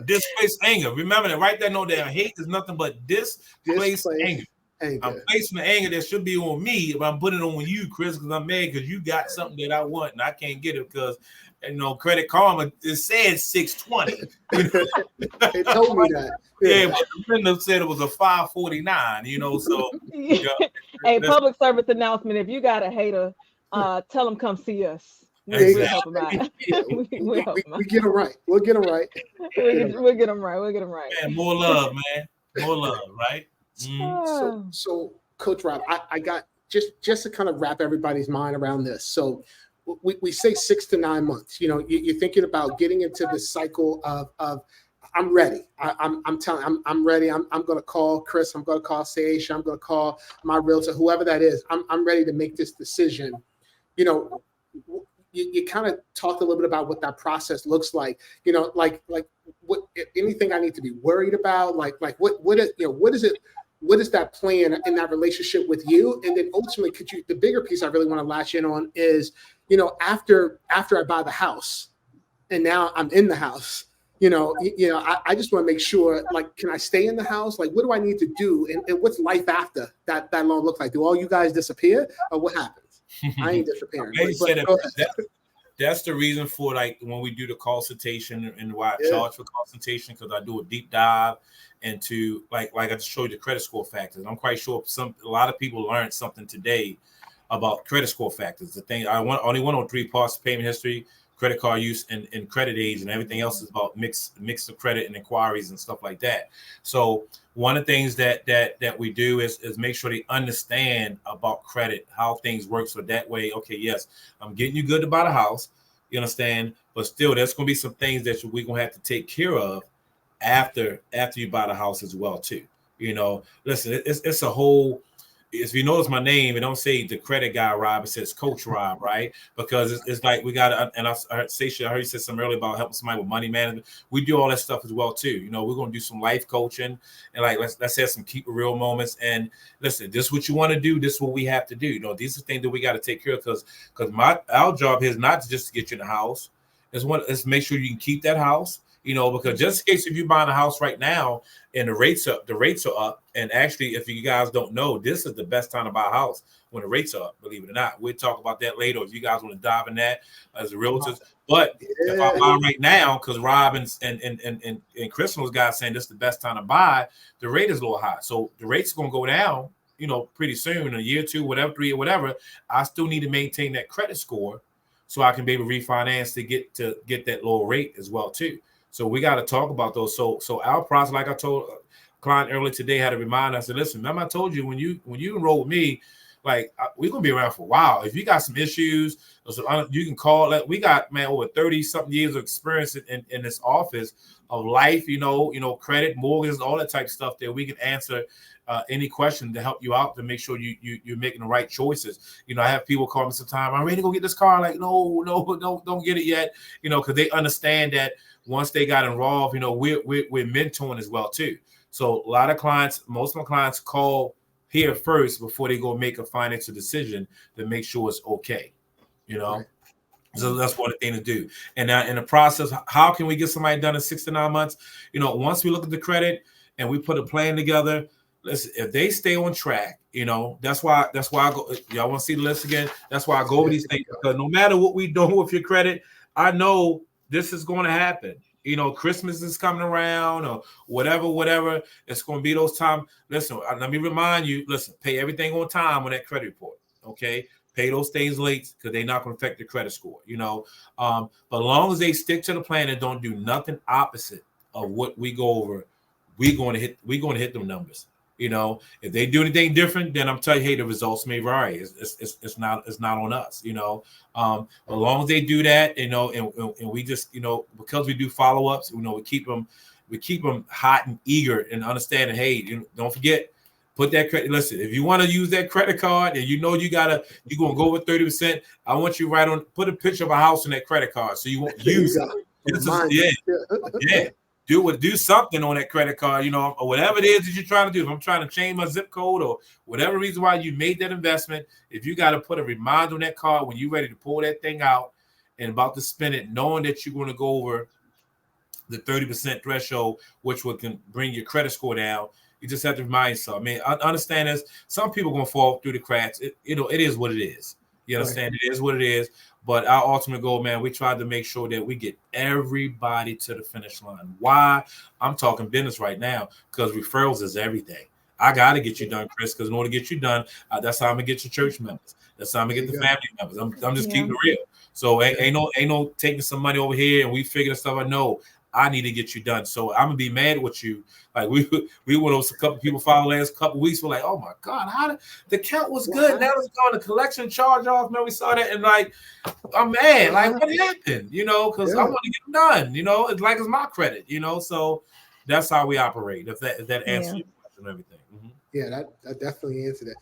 Speaker 3: Displaced anger. Remember that. Write that note down. Hate is nothing but displaced anger. I'm placing the anger that should be on me if I'm putting it on you, Chris, because I'm mad because you got something that I want and I can't get it because Credit Karma it said 620.
Speaker 1: They told me that.
Speaker 3: Yeah, but the vendor said it was a 549. So
Speaker 2: hey, public service announcement. If you got a hater, tell them come see us. We'll help them out.
Speaker 1: We get them right. We'll get them right.
Speaker 2: We'll get them right.
Speaker 3: Man, more love, man. More love, right?
Speaker 1: So Coach Rob, I got just to kind of wrap everybody's mind around this. So we say 6 to 9 months. You're thinking about getting into the cycle of I'm ready. I'm ready. I'm going to call Chris. I'm going to call Sage. I'm going to call my realtor, whoever that is. I'm ready to make this decision. You kind of talked a little bit about what that process looks like. Like what anything I need to be worried about. Like what is it? What is that plan in that relationship with you? And then ultimately, the bigger piece I really want to latch in on is, after I buy the house and now I'm in the house, I just want to make sure, like, can I stay in the house? Like, what do I need to do? And what's life after that loan look like? Do all you guys disappear or what happens? I ain't disappearing.
Speaker 3: That's the reason for, like, when we do the consultation and why I charge for consultation, because I do a deep dive into like I just showed you the credit score factors. I'm quite sure a lot of people learned something today about credit score factors. The thing only 103 parts: payment history, credit card use, and credit age, and everything else is about mix of credit and inquiries and stuff like that. So one of the things that we do is make sure they understand about credit, how things work, so that way, okay, yes, I'm getting you good to buy the house, you understand, but still there's going to be some things that we're going to have to take care of after you buy the house as well too. Listen, it's a whole. If you notice my name, it don't say the credit guy Rob, it says Coach Rob, right? Because it's like we got to, and I heard you said something earlier about helping somebody with money management. We do all that stuff as well too. We're going to do some life coaching and like let's have some keep it real moments. And listen, this is what you want to do. This is what we have to do. These are things that we got to take care of because our job here is not just to get you in the house. It's make sure you can keep that house. Because just in case if you're buying a house right now and the rates are up, and actually, if you guys don't know, this is the best time to buy a house when the rates are up, believe it or not. We'll talk about that later if you guys want to dive in that as a realtors. But if I buy right now, because Rob and Chris was guys saying this is the best time to buy, the rate is a little high. So the rates are going to go down, pretty soon, in a year or two, whatever, 3 or whatever. I still need to maintain that credit score so I can be able to refinance to get that lower rate as well too. So we got to talk about those. So our process, like I told a client earlier today, had to remind us. I said, listen, remember I told you when you enroll with me, like we're gonna be around for a while. If you got some issues, you can call. We got over 30-something years of experience in this office of life. Credit, mortgages, all that type of stuff that we can answer any question to help you out to make sure you're making the right choices. I have people call me sometimes. I'm ready to go get this car. Like no, don't get it yet. Because they understand that. Once they got involved, we're mentoring as well too. So a lot of clients, most of my clients call here first before they go make a financial decision to make sure it's okay. Right. So that's one of the things to do. And in the process, how can we get somebody done in 6 to 9 months? Once we look at the credit and we put a plan together, listen, if they stay on track, that's why I go. Y'all want to see the list again? That's why I go over these things, because no matter what we do with your credit, I know this is going to happen. Christmas is coming around or whatever. It's going to be those times. Listen, let me remind you, pay everything on time on that credit report. Okay. Pay those things late because they're not going to affect your credit score, but as long as they stick to the plan and don't do nothing opposite of what we go over, we're going to hit them numbers. If they do anything different, then I'm telling you, hey, the results may vary. It's not on us. As long as they do that, and we just, because we do follow-ups, we keep them hot and eager and understanding. Hey, don't forget, put that credit. Listen, if you want to use that credit card and you're gonna go over 30%, I want you put a picture of a house on that credit card so you won't use it. Yeah. Do something on that credit card, or whatever it is that you're trying to do. If I'm trying to change my zip code or whatever reason why you made that investment, if you got to put a reminder on that card when you're ready to pull that thing out and about to spend it, knowing that you're going to go over the 30% threshold, which can bring your credit score down, you just have to remind yourself. I mean, I understand this. Some people are going to fall through the cracks. It is what it is. You understand? Right. It is what it is. But our ultimate goal, man, we tried to make sure that we get everybody to the finish line. Why? I'm talking business right now because referrals is everything. I got to get you done, Chris, because in order to get you done, that's how I'm going to get your church members. That's how I'm going to get the family members. I'm just keeping it real. So ain't no taking some money over here and we figure the stuff. I know I need to get you done. So I'm going to be mad with you. Like we went over a couple people followed last couple weeks. We're like, oh my God, how the count was good. Now it's going to collection charge off. Man, we saw that and like, I'm mad. Like, what happened? Because I want to get them done. It's like it's my credit. So that's how we operate. If that answers your question and everything. Mm-hmm.
Speaker 1: Yeah, that definitely answered it.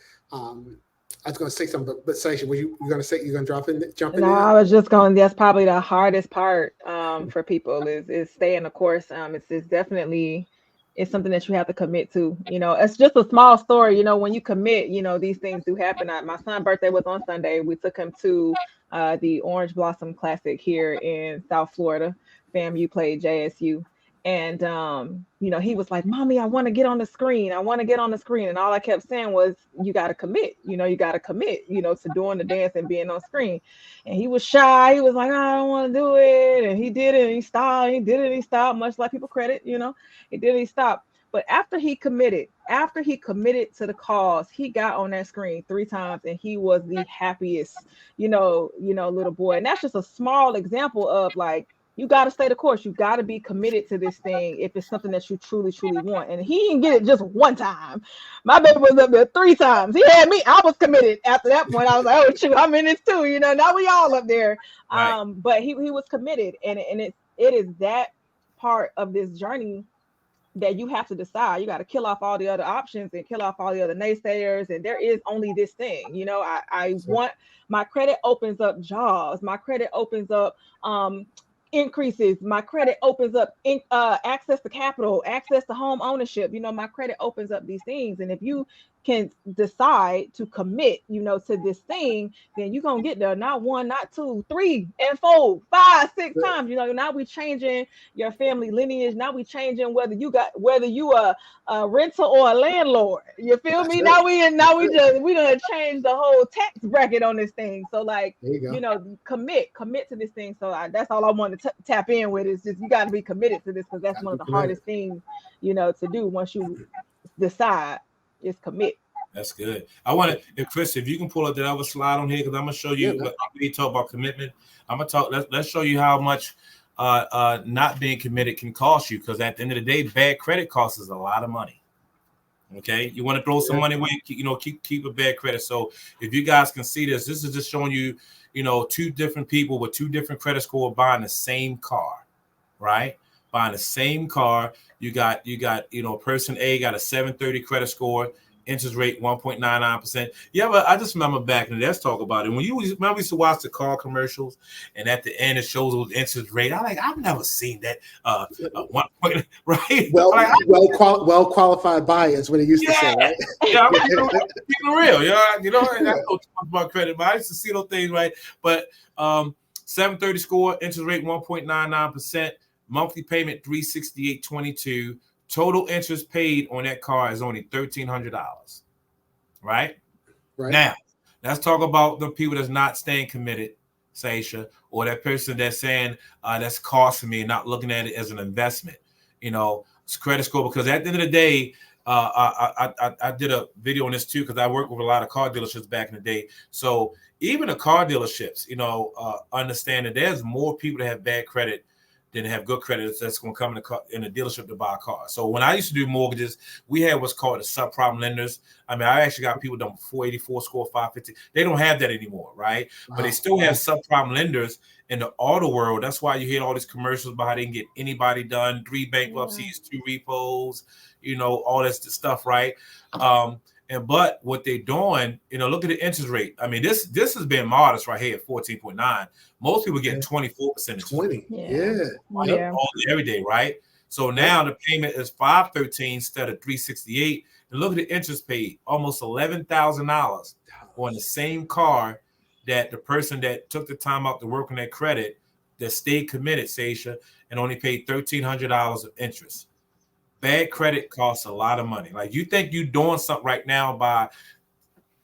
Speaker 1: I was going to say something, but Sasha, were you going to say you're going to jump in?
Speaker 2: No, I was just going. That's probably the hardest part for people is staying the course. It's definitely. It's something that you have to commit to. It's just a small story. When you commit, these things do happen. My son's birthday was on Sunday. We took him to the Orange Blossom Classic here in South Florida. FAMU played JSU. And, he was like, Mommy, I want to get on the screen. I want to get on the screen. And all I kept saying was, you got to commit, you got to commit, to doing the dance and being on screen. And he was shy. He was like, I don't want to do it. And he did it. And he stopped. He did it. And he stopped, much like people credit, he did it. He stopped. But after he committed to the cause, he got on that screen 3 times and he was the happiest, little boy. And that's just a small example of like, you got to stay the course. You got to be committed to this thing if it's something that you truly, truly want. And he didn't get it just 1 time. My baby was up there 3 times. He had me. I was committed. After that point, I was like, oh, shoot, I'm in this too. Now we all up there. Right. But he was committed. And it is that part of this journey that you have to decide. You got to kill off all the other options and kill off all the other naysayers. And there is only this thing. I want my credit opens up jobs. My credit opens up increases. My credit opens up access to capital, access to home ownership. My credit opens up these things. And if you can decide to commit, to this thing, then you're going to get there. Not 1, not 2, 3 and 4, 5, 6 times. Now we changing your family lineage. Now we changing whether you are a renter or a landlord. You feel me? Now we done change the whole tax bracket on this thing. So like, commit to this thing. So that's all I want to tap in with is just, you got to be committed to this because that's one of the hardest things, to do once you decide. Is commit.
Speaker 3: That's good. I want to, if Chris, if you can pull up that other slide on here, because I'm gonna show you. When we talk about commitment, I'm gonna talk. Let's show you how much not being committed can cost you. Because at the end of the day, bad credit costs us a lot of money. Okay, you want to throw some money away, keep a bad credit. So if you guys can see this is just showing you, 2 different people with 2 different credit scores buying the same car, right? Buying the same car. You got, person A got a 730 credit score, interest rate 1.99%. Yeah, but I just remember back in the day, let's talk about it. When we used to watch the car commercials, and at the end it shows those interest rate. I've never seen that 1 point, right?
Speaker 1: Well qualified buyers, what they used to say, right?
Speaker 3: Yeah, I'm keeping real. And I don't talk about credit, but I used to see those things, right? But 730 score, interest rate 1.99%. Monthly payment $368.22. Total interest paid on that car is only $1,300. Right? Now, let's talk about the people that's not staying committed Saisha, or that person that's saying that's costing me and not looking at it as an investment. It's credit score, because at the end of the day, I did a video on this too, because I worked with a lot of car dealerships back in the day. So even the car dealerships, understand that there's more people that have bad credit than have good credit that's going to come in the dealership to buy a car. So when I used to do mortgages, we had what's called the subprime lenders. I mean, I actually got people done 484 score, 550. They don't have that anymore, right? Wow. But they still have subprime lenders in the auto world. That's why you hear all these commercials about how they can get anybody done, 3 bankruptcies, 2 repos, all that stuff, right? But what they're doing, look at the interest rate. I mean, this has been modest right here at 14.9. Most people getting 24%.
Speaker 1: 20.
Speaker 3: Every day, right? So now the payment is $513 instead of $368. And look at the interest paid, almost $11,000 on the same car that the person that took the time out to work on their credit, that stayed committed, Saisha, and only paid $1,300 of interest. Bad credit costs a lot of money. Like, you think you're doing something right now by,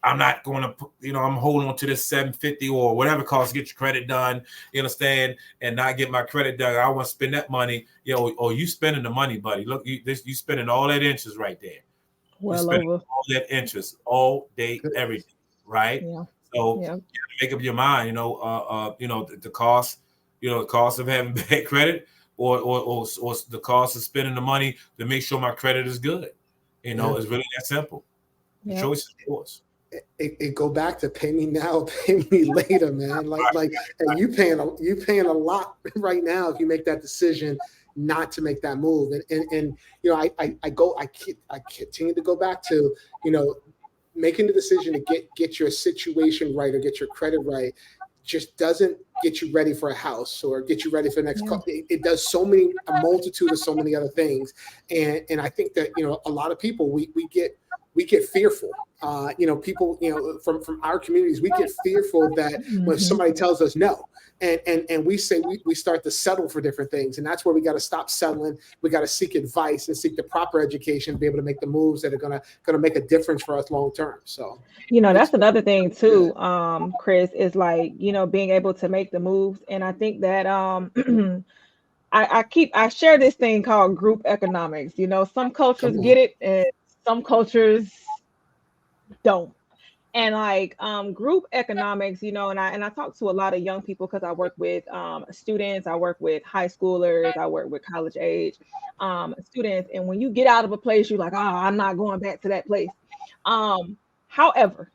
Speaker 3: I'm not going to, I'm holding on to this 750 or whatever it costs to get your credit done, you understand, and not get my credit done. I want to spend that money, or you spending the money, buddy. Look, you spending all that interest right there.
Speaker 2: Well over.
Speaker 3: All that interest all day, every day, right?
Speaker 2: Yeah.
Speaker 3: So you have to make up your mind, the cost, the cost of having bad credit, or the cost of spending the money to make sure my credit is good. It's really that simple. The choice is yours.
Speaker 1: It go back to pay me now, pay me later, man. And you paying a lot right now if you make that decision not to make that move. And I continue to go back to, making the decision to get your situation right or get your credit right just doesn't get you ready for a house or get you ready for the next car. It does a multitude of so many other things. And I think that, a lot of people, we get fearful. People, from our communities, we get fearful that when somebody tells us no, and we say we start to settle for different things. And that's where we got to stop settling. We got to seek advice and seek the proper education to be able to make the moves that are going to make a difference for us long term. So,
Speaker 2: that's another thing too, Chris, is like, being able to make the moves. And I think that I share this thing called group economics. Some cultures get it and some cultures don't. And like group economics, and I talk to a lot of young people because I work with students, I work with high schoolers, I work with college age students. And when you get out of a place, you're like, oh, I'm not going back to that place. However,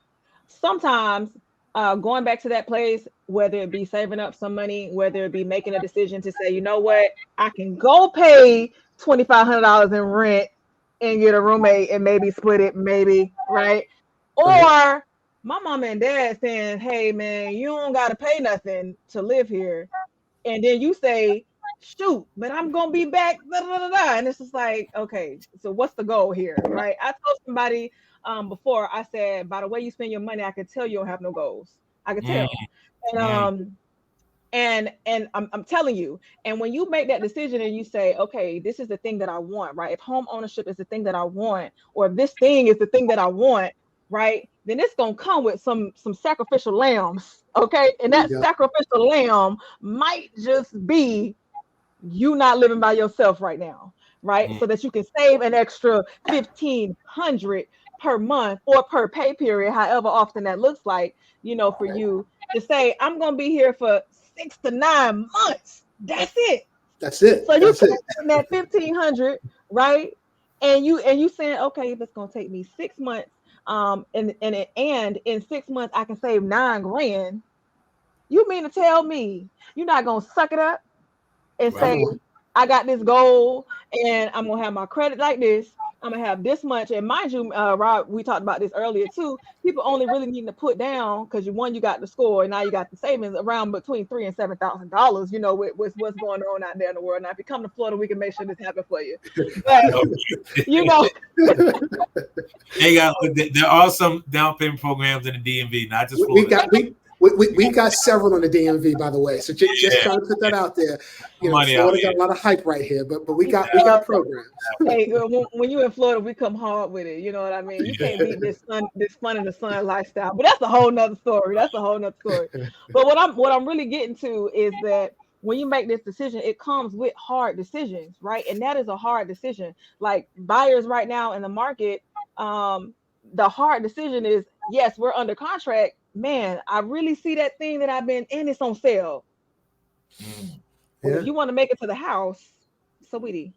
Speaker 2: sometimes going back to that place, whether it be saving up some money, whether it be making a decision to say, you know what, I can go pay $2,500 in rent and get a roommate and maybe split it, right? Or my mom and dad saying, hey, man, you don't got to pay nothing to live here. And then you say, shoot, but I'm going to be back, blah, blah, blah, blah. And it's just like, okay, so what's the goal here, right? I told somebody before, I said, by the way you spend your money, I can tell you don't have no goals. I can tell. And I'm telling you, and when you make that decision and you say, okay, this is the thing that I want, right? If home ownership is the thing that I want, or if this thing is the thing that I want, right, then it's gonna come with some sacrificial lambs, okay? And that sacrificial lamb might just be you not living by yourself right now, right? So that you can save an extra $1,500 per month or per pay period, however often that looks like, for you to say, I'm gonna be here for 6 to 9 months. That's it.
Speaker 1: That's it.
Speaker 2: So you put that $1,500, right? And you saying, okay, it's gonna take me 6 months. And in 6 months I can save $9,000. You mean to tell me you're not gonna suck it up and say, I got this goal and I'm gonna have my credit like this. I'm gonna have this much. And mind you, Rob, we talked about this earlier too. People only really need to put down because you got the score and now you got the savings around between $3,000 and $7,000. With what's going on out there in the world. Now, if you come to Florida, we can make sure this happens for you. But,
Speaker 3: there are some down payment programs in the DMV, not just Florida.
Speaker 1: We got several in the DMV, by the way. So just trying to put that out there. You know, Florida got a lot of hype right here, but we got programs.
Speaker 2: Hey, when you're in Florida, we come hard with it. You know what I mean? You can't beat this fun in the sun lifestyle. But that's a whole nother story. That's a whole nother story. But what I'm really getting to is that when you make this decision, it comes with hard decisions, right? And that is a hard decision. Like buyers right now in the market, the hard decision is, yes, we're under contract. Man, I really see that thing that I've been in, it's on sale. Well, if you want to make it to the house, sweetie,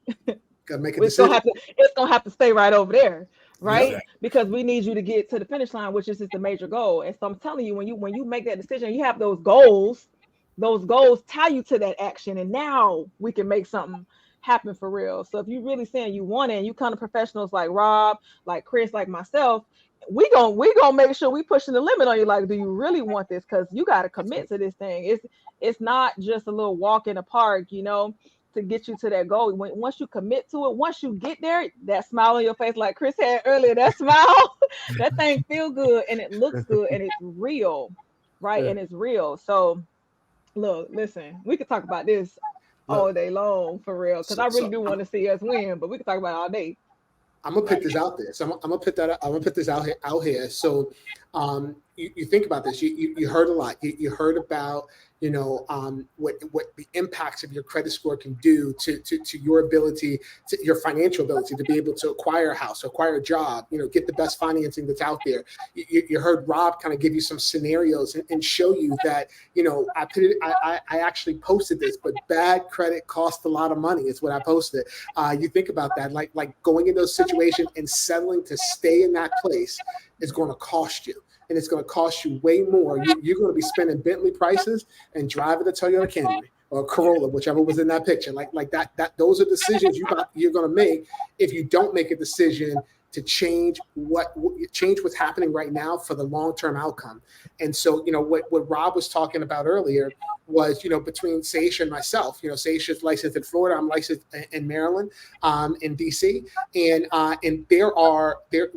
Speaker 1: gotta make a decision.
Speaker 2: It's gonna have to stay right over there, right? Yeah. Because we need you to get to the finish line, which is the major goal. And so I'm telling you, when you make that decision, you have those goals tie you to that action, and now we can make something happen for real. So if you're really saying you want it, and you come to professionals like Rob, like Chris, like myself, we gonna make sure we pushing the limit on you. Like, do you really want this? Because you got to commit to this thing. It's not just a little walk in the park, you know, to get you to that goal. Once you commit to it, once you get there, that smile on your face, like Chris had earlier, that smile, that thing feel good and it looks good and it's real, right? Yeah. And it's real. So look, listen, we could talk about this all day long for real, because I really do want to see us win, but we can talk about it all day.
Speaker 1: I'm gonna put this out there. So I'm gonna put this out here. So you think about this. You heard a lot. You heard about, you know, what the impacts of your credit score can do to your ability, to your financial ability to be able to acquire a house, acquire a job, you know, get the best financing that's out there. You heard Rob kind of give you some scenarios and show you that, you know, I actually posted this, but bad credit costs a lot of money. It's what I posted. You think about that, like going in those situations and settling to stay in that place is going to cost you. And it's going to cost you way more. You're going to be spending Bentley prices and driving a Toyota Camry or a Corolla, whichever was in that picture. Like that. Those are decisions you're going to make if you don't make a decision to change what's happening right now for the long-term outcome. And so, you know, what Rob was talking about earlier was, you know, between Saish and myself, you know, Saish is licensed in Florida, I'm licensed in Maryland, in DC, and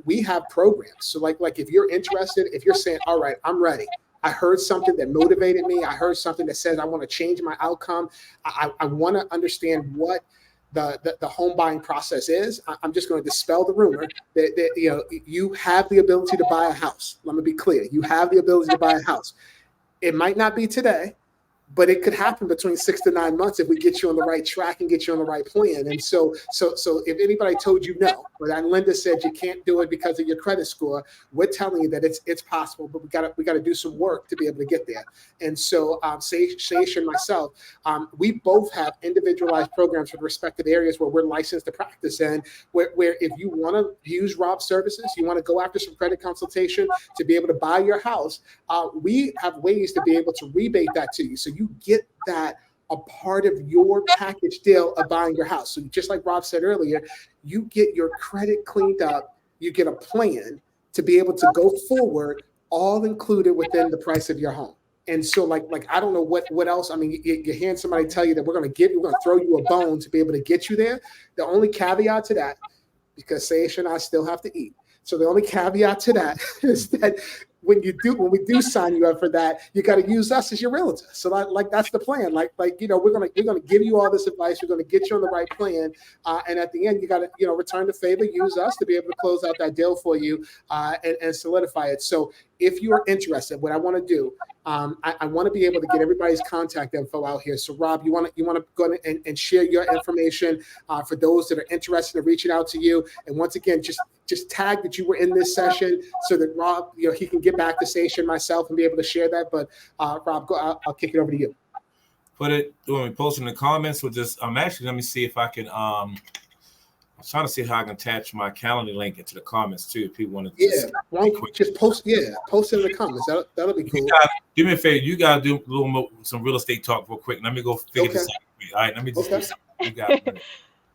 Speaker 1: we have programs. So like if you're interested, if you're saying, all right, I'm ready, I heard something that motivated me, I heard something that says I want to change my outcome, I want to understand what the home buying process is. I'm just going to dispel the rumor that you know, you have the ability to buy a house. Let me be clear. You have the ability to buy a house. It might not be today, but it could happen between 6 to 9 months if we get you on the right track and get you on the right plan. And so if anybody told you no, or that Linda said you can't do it because of your credit score, we're telling you that it's possible, but we got to do some work to be able to get there. And so Saish and myself, we both have individualized programs for the respective areas where we're licensed to practice in, where if you want to use Rob's services, you want to go after some credit consultation to be able to buy your house, we have ways to be able to rebate that to you. So you get that a part of your package deal of buying your house. So just like Rob said earlier, you get your credit cleaned up, you get a plan to be able to go forward, all included within the price of your home. And so like I don't know what else. I mean, you're hearing somebody tell you that we're going to throw you a bone to be able to get you there. The only caveat to that, because Saish and I still have to eat. So the only caveat to that is that when we do sign you up for that, you got to use us as your realtor. So like that's the plan. Like you know, we're gonna give you all this advice. We're gonna get you on the right plan, and at the end, you got to, you know, return the favor, use us to be able to close out that deal for you, and solidify it. So if you are interested, what I want to do, I want to be able to get everybody's contact info out here. So Rob, you want to go ahead and share your information for those that are interested in reaching out to you. And once again, just tag that you were in this session so that Rob, you know, he can get back to Saish and myself and be able to share that. But Rob, I'll kick it over to you.
Speaker 3: Put it when we post in the comments, or just actually let me see if I can I'm trying to see how I can attach my calendar link into the comments too. If people want to
Speaker 1: just post it in the comments. That'll be cool.
Speaker 3: Do me a favor. You gotta do a little more, some real estate talk real quick. Let me go figure this out. All right, let me just do something. You got it.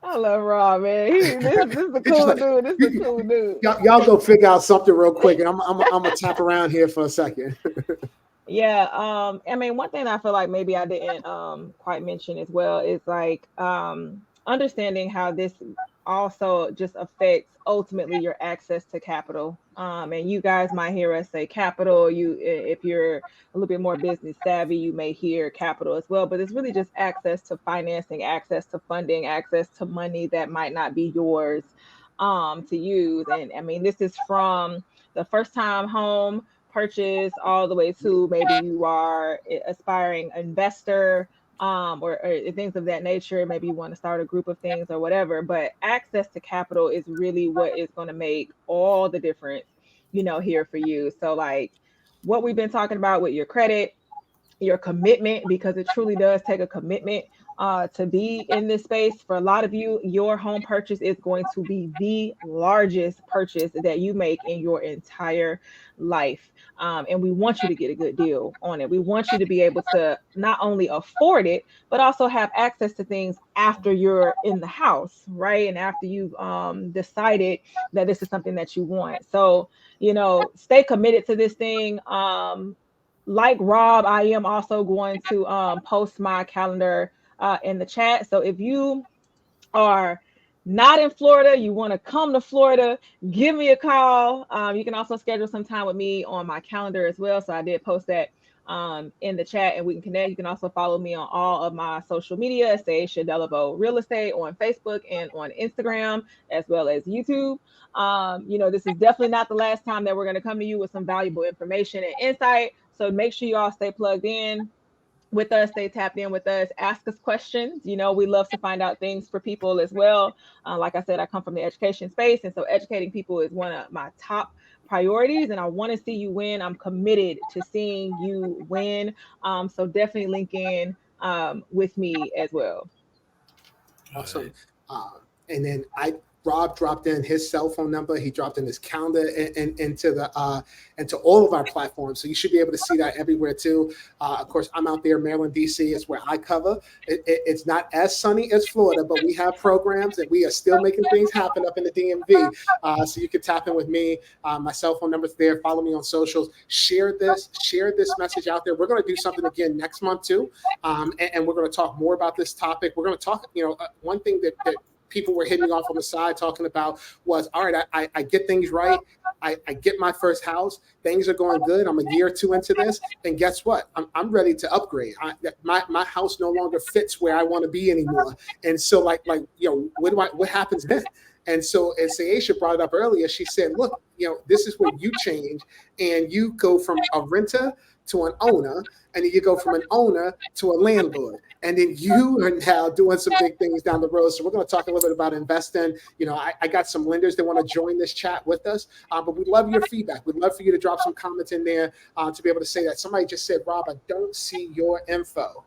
Speaker 2: I love Rob, man. This is a cool dude. This is a cool dude.
Speaker 1: Y'all go figure out something real quick, and I'm gonna tap around here for a second.
Speaker 2: Yeah. I mean, one thing I feel like maybe I didn't quite mention as well is like understanding how this also just affects ultimately your access to capital. And you guys might hear us say capital. If you're a little bit more business savvy, you may hear capital as well. But it's really just access to financing, access to funding, access to money that might not be yours to use. And I mean, this is from the first time home purchase all the way to maybe you are aspiring investor, or things of that nature. Maybe you want to start a group of things or whatever. But access to capital is really what is going to make all the difference, here for you. So, like what we've been talking about with your credit, your commitment, because it truly does take a commitment to be in this space. For a lot of you, your home purchase is going to be the largest purchase that you make in your entire life. And we want you to get a good deal on it. We want you to be able to not only afford it, but also have access to things after you're in the house, right? And after you've decided that this is something that you want. So, stay committed to this thing. Like Rob, I am also going to post my calendar in the chat. So if you are not in Florida, you want to come to Florida, give me a call. You can also schedule some time with me on my calendar as well. So I did post that in the chat, and we can connect. You can also follow me on all of my social media, say Delavo Real Estate on Facebook and on Instagram, as well as YouTube. This is definitely not the last time that we're going to come to you with some valuable information and insight. So make sure you all stay plugged in with us, stay tapped in with us, ask us questions. We love to find out things for people as well. Like I said, I come from the education space, and so educating people is one of my top priorities, and I want to see you win. I'm committed to seeing you win. So definitely link in with me as well.
Speaker 1: Awesome. And then Rob dropped in his cell phone number. He dropped in his calendar into all of our platforms. So you should be able to see that everywhere too. Of course, I'm out there, Maryland, DC is where I cover. It's not as sunny as Florida, but we have programs and we are still making things happen up in the DMV. So you can tap in with me. My cell phone number's there. Follow me on socials. Share this message out there. We're going to do something again next month too. And we're going to talk more about this topic. We're going to talk, one thing that people were hitting off on the side talking about was, all right, I get things right. I get my first house. Things are going good. I'm a year or two into this. And guess what? I'm ready to upgrade. My house no longer fits where I want to be anymore. And so what happens then? And so as Aisha brought it up earlier, she said, look, this is where you change and you go from a renter to an owner, and then you go from an owner to a landlord. And then you are now doing some big things down the road. So we're going to talk a little bit about investing. I got some lenders that want to join this chat with us, but we'd love your feedback. We'd love for you to drop some comments in there to be able to say that. Somebody just said, Rob, I don't see your info.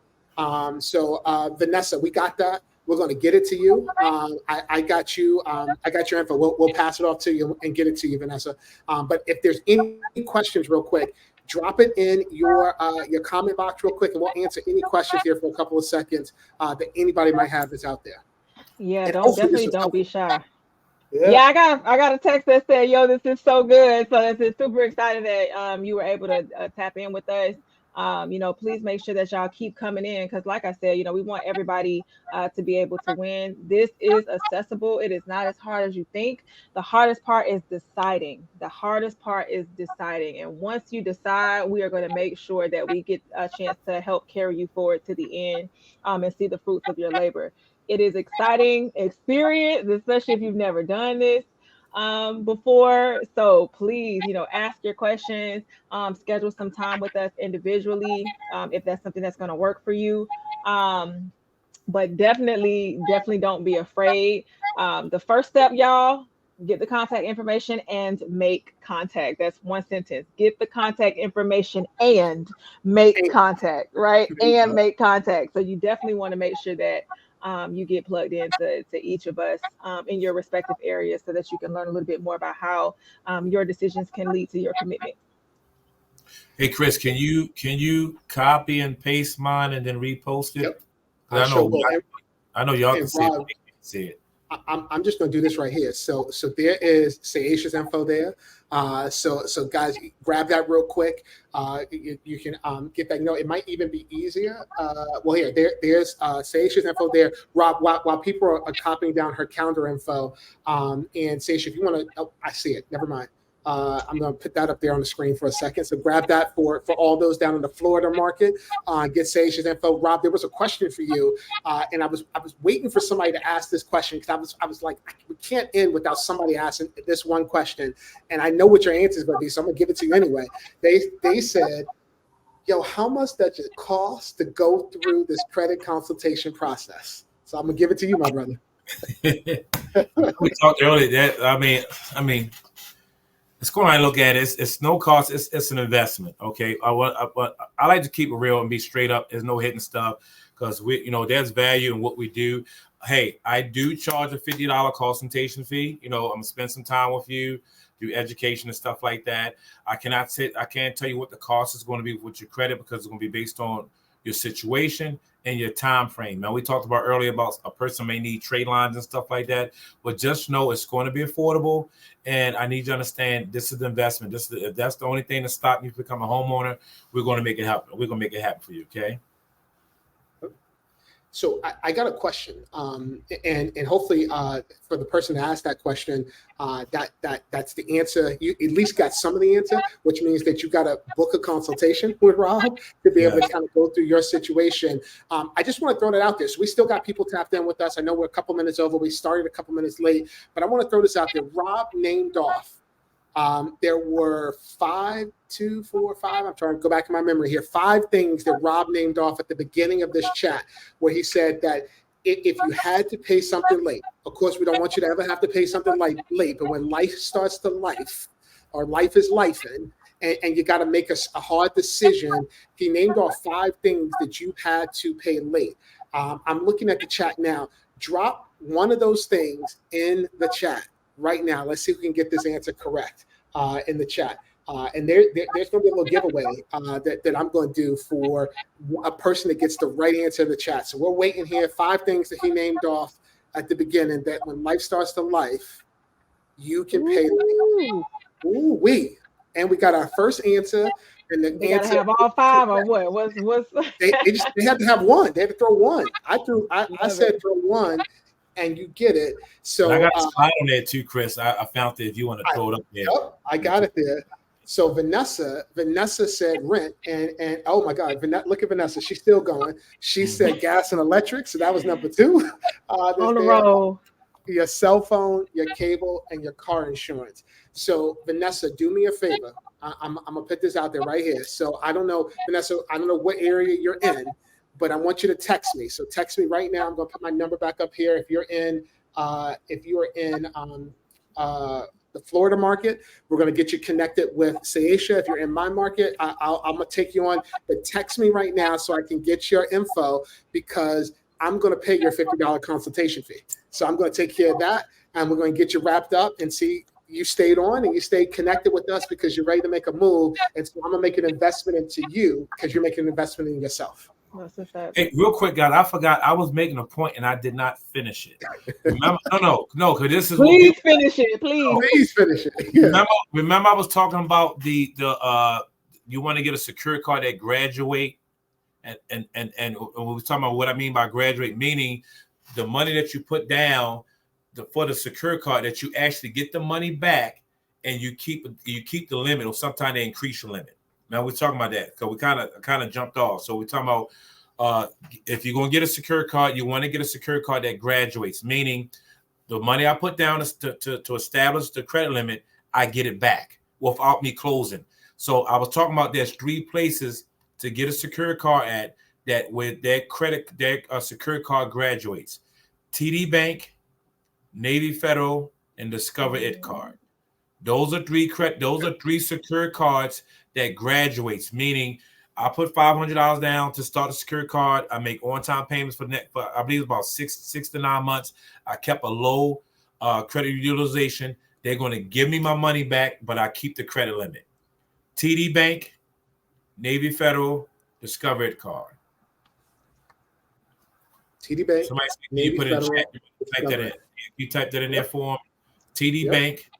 Speaker 1: So Vanessa, we got that. We're going to get it to you. I got you. I got your info. We'll pass it off to you and get it to you, Vanessa. But if there's any questions real quick, drop it in your comment box real quick, and we'll answer any questions here for a couple of seconds that anybody might have that's out there.
Speaker 2: Yeah, don't be shy. Yeah, I got a text that said, "Yo, this is so good." So it's super excited that you were able to tap in with us. Please make sure that y'all keep coming in, because like I said, we want everybody to be able to win. This is accessible. It is not as hard as you think. The hardest part is deciding. And once you decide, we are going to make sure that we get a chance to help carry you forward to the end, and see the fruits of your labor. It is exciting experience, especially if you've never done this before. So please, ask your questions, schedule some time with us individually, if that's something that's going to work for you. But definitely don't be afraid. The first step, y'all, get the contact information and make contact. That's one sentence. Get the contact information and make contact, right? And make contact. So you definitely want to make sure that you get plugged into each of us in your respective areas, so that you can learn a little bit more about how your decisions can lead to your commitment.
Speaker 3: Hey Chris, can you copy and paste mine and then repost it?
Speaker 1: Yep.
Speaker 3: I know y'all can see it.
Speaker 1: I'm just going to do this right here. So there is Saisha's info there. So guys, grab that real quick. You can get that. It might even be easier. Well, there's Saisha's info there. Rob, while people are copying down her calendar info, and Saisha, if you want to, oh, I see it. Never mind. I'm going to put that up there on the screen for a second. So grab that for all those down in the Florida market. Get Saisha's info. Rob, there was a question for you, and I was waiting for somebody to ask this question because I was like, we can't end without somebody asking this one question, and I know what your answer is going to be, so I'm going to give it to you anyway. They said, "Yo, how much does it cost to go through this credit consultation process?" So I'm going to give it to you, my brother.
Speaker 3: We talked earlier that I mean. Let's go and look at it. It's no cost. It's an investment. Okay. I like to keep it real and be straight up. There's no hidden stuff because there's value in what we do. Hey, I do charge a $50 consultation fee. I'm gonna spend some time with you, do education and stuff like that. I can't tell you what the cost is going to be with your credit because it's going to be based on your situation and your time frame. Now, we talked about earlier about a person may need trade lines and stuff like that, but just know it's going to be affordable. And I need you to understand this is the investment. If that's the only thing to stop you from becoming a homeowner, we're going to make it happen. We're going to make it happen for you. Okay.
Speaker 1: So I got a question, and hopefully for the person to ask that question, that's the answer. You at least got some of the answer, which means that you got to book a consultation with Rob to be able to kind of go through your situation. I just want to throw that out there. So we still got people tapped in with us. I know we're a couple minutes over. We started a couple minutes late, but I want to throw this out there. Rob named off. There were 5, 2, 4, 5. I'm trying to go back in my memory here. 5 things that Rob named off at the beginning of this chat, where he said that if you had to pay something late, of course, we don't want you to ever have to pay something late, but when life starts to life, or life is lifing, and you got to make a hard decision, he named off 5 things that you had to pay late. I'm looking at the chat now. Drop one of those things in the chat right now. Let's see if we can get this answer correct in the chat. And there's going to be a little giveaway that I'm going to do for a person that gets the right answer in the chat. So we're waiting here. 5 things that he named off at the beginning that when life starts to life, you can pay. Ooh-wee. And we got our first answer. And the
Speaker 2: they
Speaker 1: answer,
Speaker 2: gotta have all 5 or what? What's
Speaker 1: they had to have one. They had to throw one. I said throw one. And you get it. So
Speaker 3: I got a slide on there too, Chris. I found it if you want to throw it up there.
Speaker 1: Yep, I got it there. So Vanessa said rent, and oh my God, look at Vanessa. She's still going. She said gas and electric. So that was number 2.
Speaker 2: on the road.
Speaker 1: Your cell phone, your cable, and your car insurance. So Vanessa, do me a favor. I'm gonna put this out there right here. So I don't know, Vanessa, I don't know what area you're in, but I want you to text me. So text me right now. I'm going to put my number back up here. If you're in the Florida market, we're going to get you connected with Saisha. If you're in my market, I'm going to take you on. But text me right now so I can get your info, because I'm going to pay your $50 consultation fee. So I'm going to take care of that, and we're going to get you wrapped up and see you stayed on and you stayed connected with us because you're ready to make a move. And so I'm going to make an investment into you because you're making an investment in yourself.
Speaker 3: Hey, real quick, guys, I forgot I was making a point and I did not finish it. Remember? No, because this is
Speaker 2: please finish it. Please finish
Speaker 1: it. Yeah.
Speaker 3: Remember, I was talking about the you want to get a security card that graduate, and we were talking about what I mean by graduate, meaning the money that you put down for the security card, that you actually get the money back and you keep the limit, or sometimes they increase your limit. Now we're talking about that because we kind of jumped off. So we're talking about if you're going to get a security card, you want to get a security card that graduates, meaning the money I put down to establish the credit limit, I get it back without me closing. So I was talking about there's 3 places to get a security card at that with their security card graduates: TD Bank, Navy Federal, and Discover It card. Those are 3 secure cards that graduates, meaning I put $500 down to start a secure card. I make on-time payments for I believe about 6 to 9 months. I kept a low credit utilization. They're going to give me my money back, but I keep the credit limit. TD Bank, Navy Federal, Discover It card.
Speaker 1: TD Bank,
Speaker 3: Somebody say, you
Speaker 1: Navy
Speaker 3: put it in
Speaker 1: Federal,
Speaker 3: chat. Type that in. You type that in there for them. TD
Speaker 1: Yep.
Speaker 3: Bank,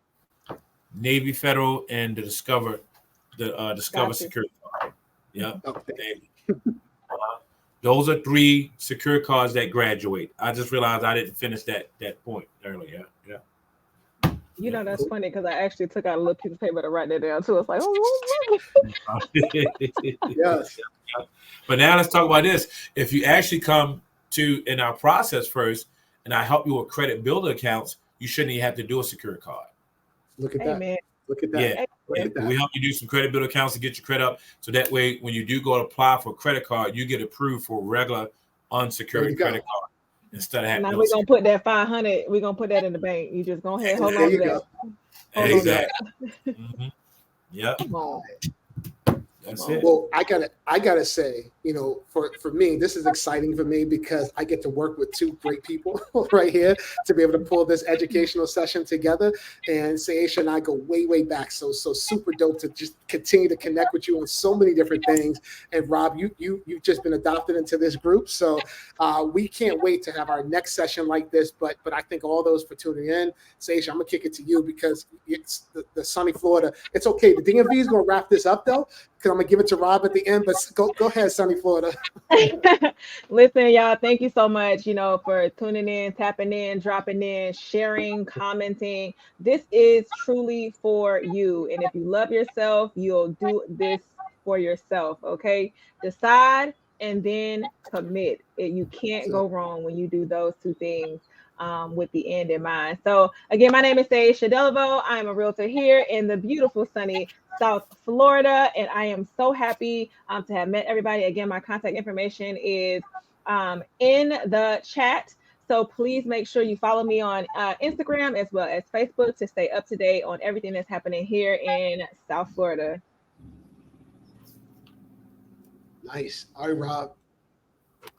Speaker 3: Navy Federal, and the Discover
Speaker 2: Gotcha.
Speaker 3: Security Card. Yep.
Speaker 1: Okay.
Speaker 3: Those are 3 secure cards that graduate. I just realized I didn't finish that point earlier. Yeah.
Speaker 2: You know, that's funny because I actually took out a little piece of paper to write that down too. It's like,
Speaker 1: Yes.
Speaker 3: But now let's talk about this. If you actually come to in our process first, and I help you with credit builder accounts, you shouldn't even have to do a secure card.
Speaker 1: Look at
Speaker 2: hey
Speaker 1: that.
Speaker 2: man,
Speaker 1: Look at that.
Speaker 3: Yeah.
Speaker 1: Look at that.
Speaker 3: We help you do some credit builder accounts to get your credit up. So that way, when you do go to apply for a credit card, you get approved for a regular unsecured credit card instead of having
Speaker 2: now
Speaker 3: no
Speaker 2: we're gonna put that 500. We're gonna put that in the bank. You just go ahead, hold
Speaker 1: There
Speaker 2: on
Speaker 1: you
Speaker 2: to
Speaker 1: go.
Speaker 2: that.
Speaker 3: Exactly. Mm-hmm. Yep.
Speaker 2: Come on.
Speaker 3: That's it.
Speaker 1: Well, I gotta say, for me, this is exciting for me because I get to work with 2 great people right here to be able to pull this educational session together. And Saisha and I go way, way back. So super dope to just continue to connect with you on so many different things. And Rob, you've just been adopted into this group. So we can't wait to have our next session like this. But I thank all those for tuning in. Saisha, I'm gonna kick it to you because it's the sunny Florida. It's okay. The DMV is gonna wrap this up though, because I'm gonna give it to Rob at the end. But go ahead, sunny Florida.
Speaker 2: Listen, y'all, thank you so much, for tuning in, tapping in, dropping in, sharing, commenting. This is truly for you. And if you love yourself, you'll do this for yourself. Okay. Decide and then commit. You can't go wrong when you do those 2 things. With the end in mind. So again, my name is Saisha Delvo. I'm a realtor here in the beautiful sunny South Florida, and I am so happy to have met everybody. Again, my contact information is in the chat. So please make sure you follow me on Instagram as well as Facebook to stay up to date on everything that's happening here in South Florida.
Speaker 1: Nice. All right, Rob.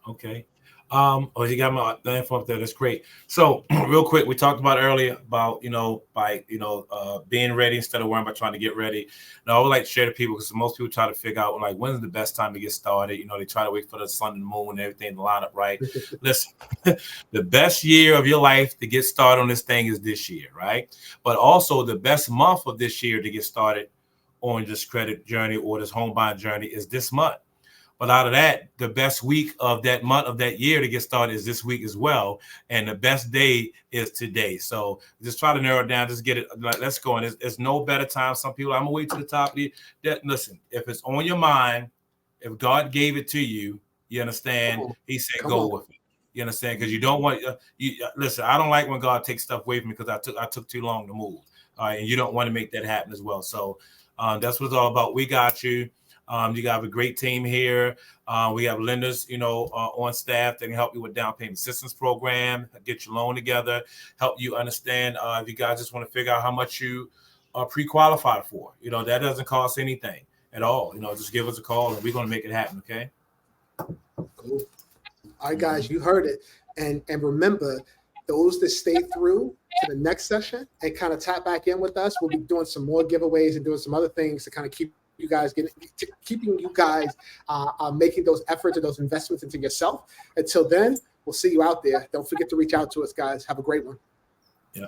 Speaker 3: Okay. You got my info up there. That's great. So real quick, we talked about earlier about, being ready instead of worrying about trying to get ready. Now I would like to share to people because most people try to figure out like when's the best time to get started. They try to wait for the sun and moon and everything to line up right. Listen, the best year of your life to get started on this thing is this year, right? But also the best month of this year to get started on this credit journey or this home buying journey is this month. But out of that, the best week of that month of that year to get started is this week as well. And the best day is today. So just try to narrow it down. Just get it. Let's go. And there's no better time. Some people, I'm going to wait to the top of the listen, if it's on your mind, if God gave it to you, you understand? He said, go with it. You understand? Because you don't want listen, I don't like when God takes stuff away from me because I took too long to move. All right. And you don't want to make that happen as well. So that's what it's all about. We got you. You got a great team here. We have lenders, on staff that can help you with down payment assistance program, get your loan together, help you understand if you guys just want to figure out how much you are pre-qualified for. That doesn't cost anything at all. Just give us a call and we're going to make it happen. Okay.
Speaker 1: Cool. All right, guys, you heard it. And remember, those that stay through to the next session and kind of tap back in with us, we'll be doing some more giveaways and doing some other things to kind of keeping you guys making those efforts and those investments into yourself. Until then, we'll see you out there. Don't forget to reach out to us, guys. Have a great one.
Speaker 3: Yeah.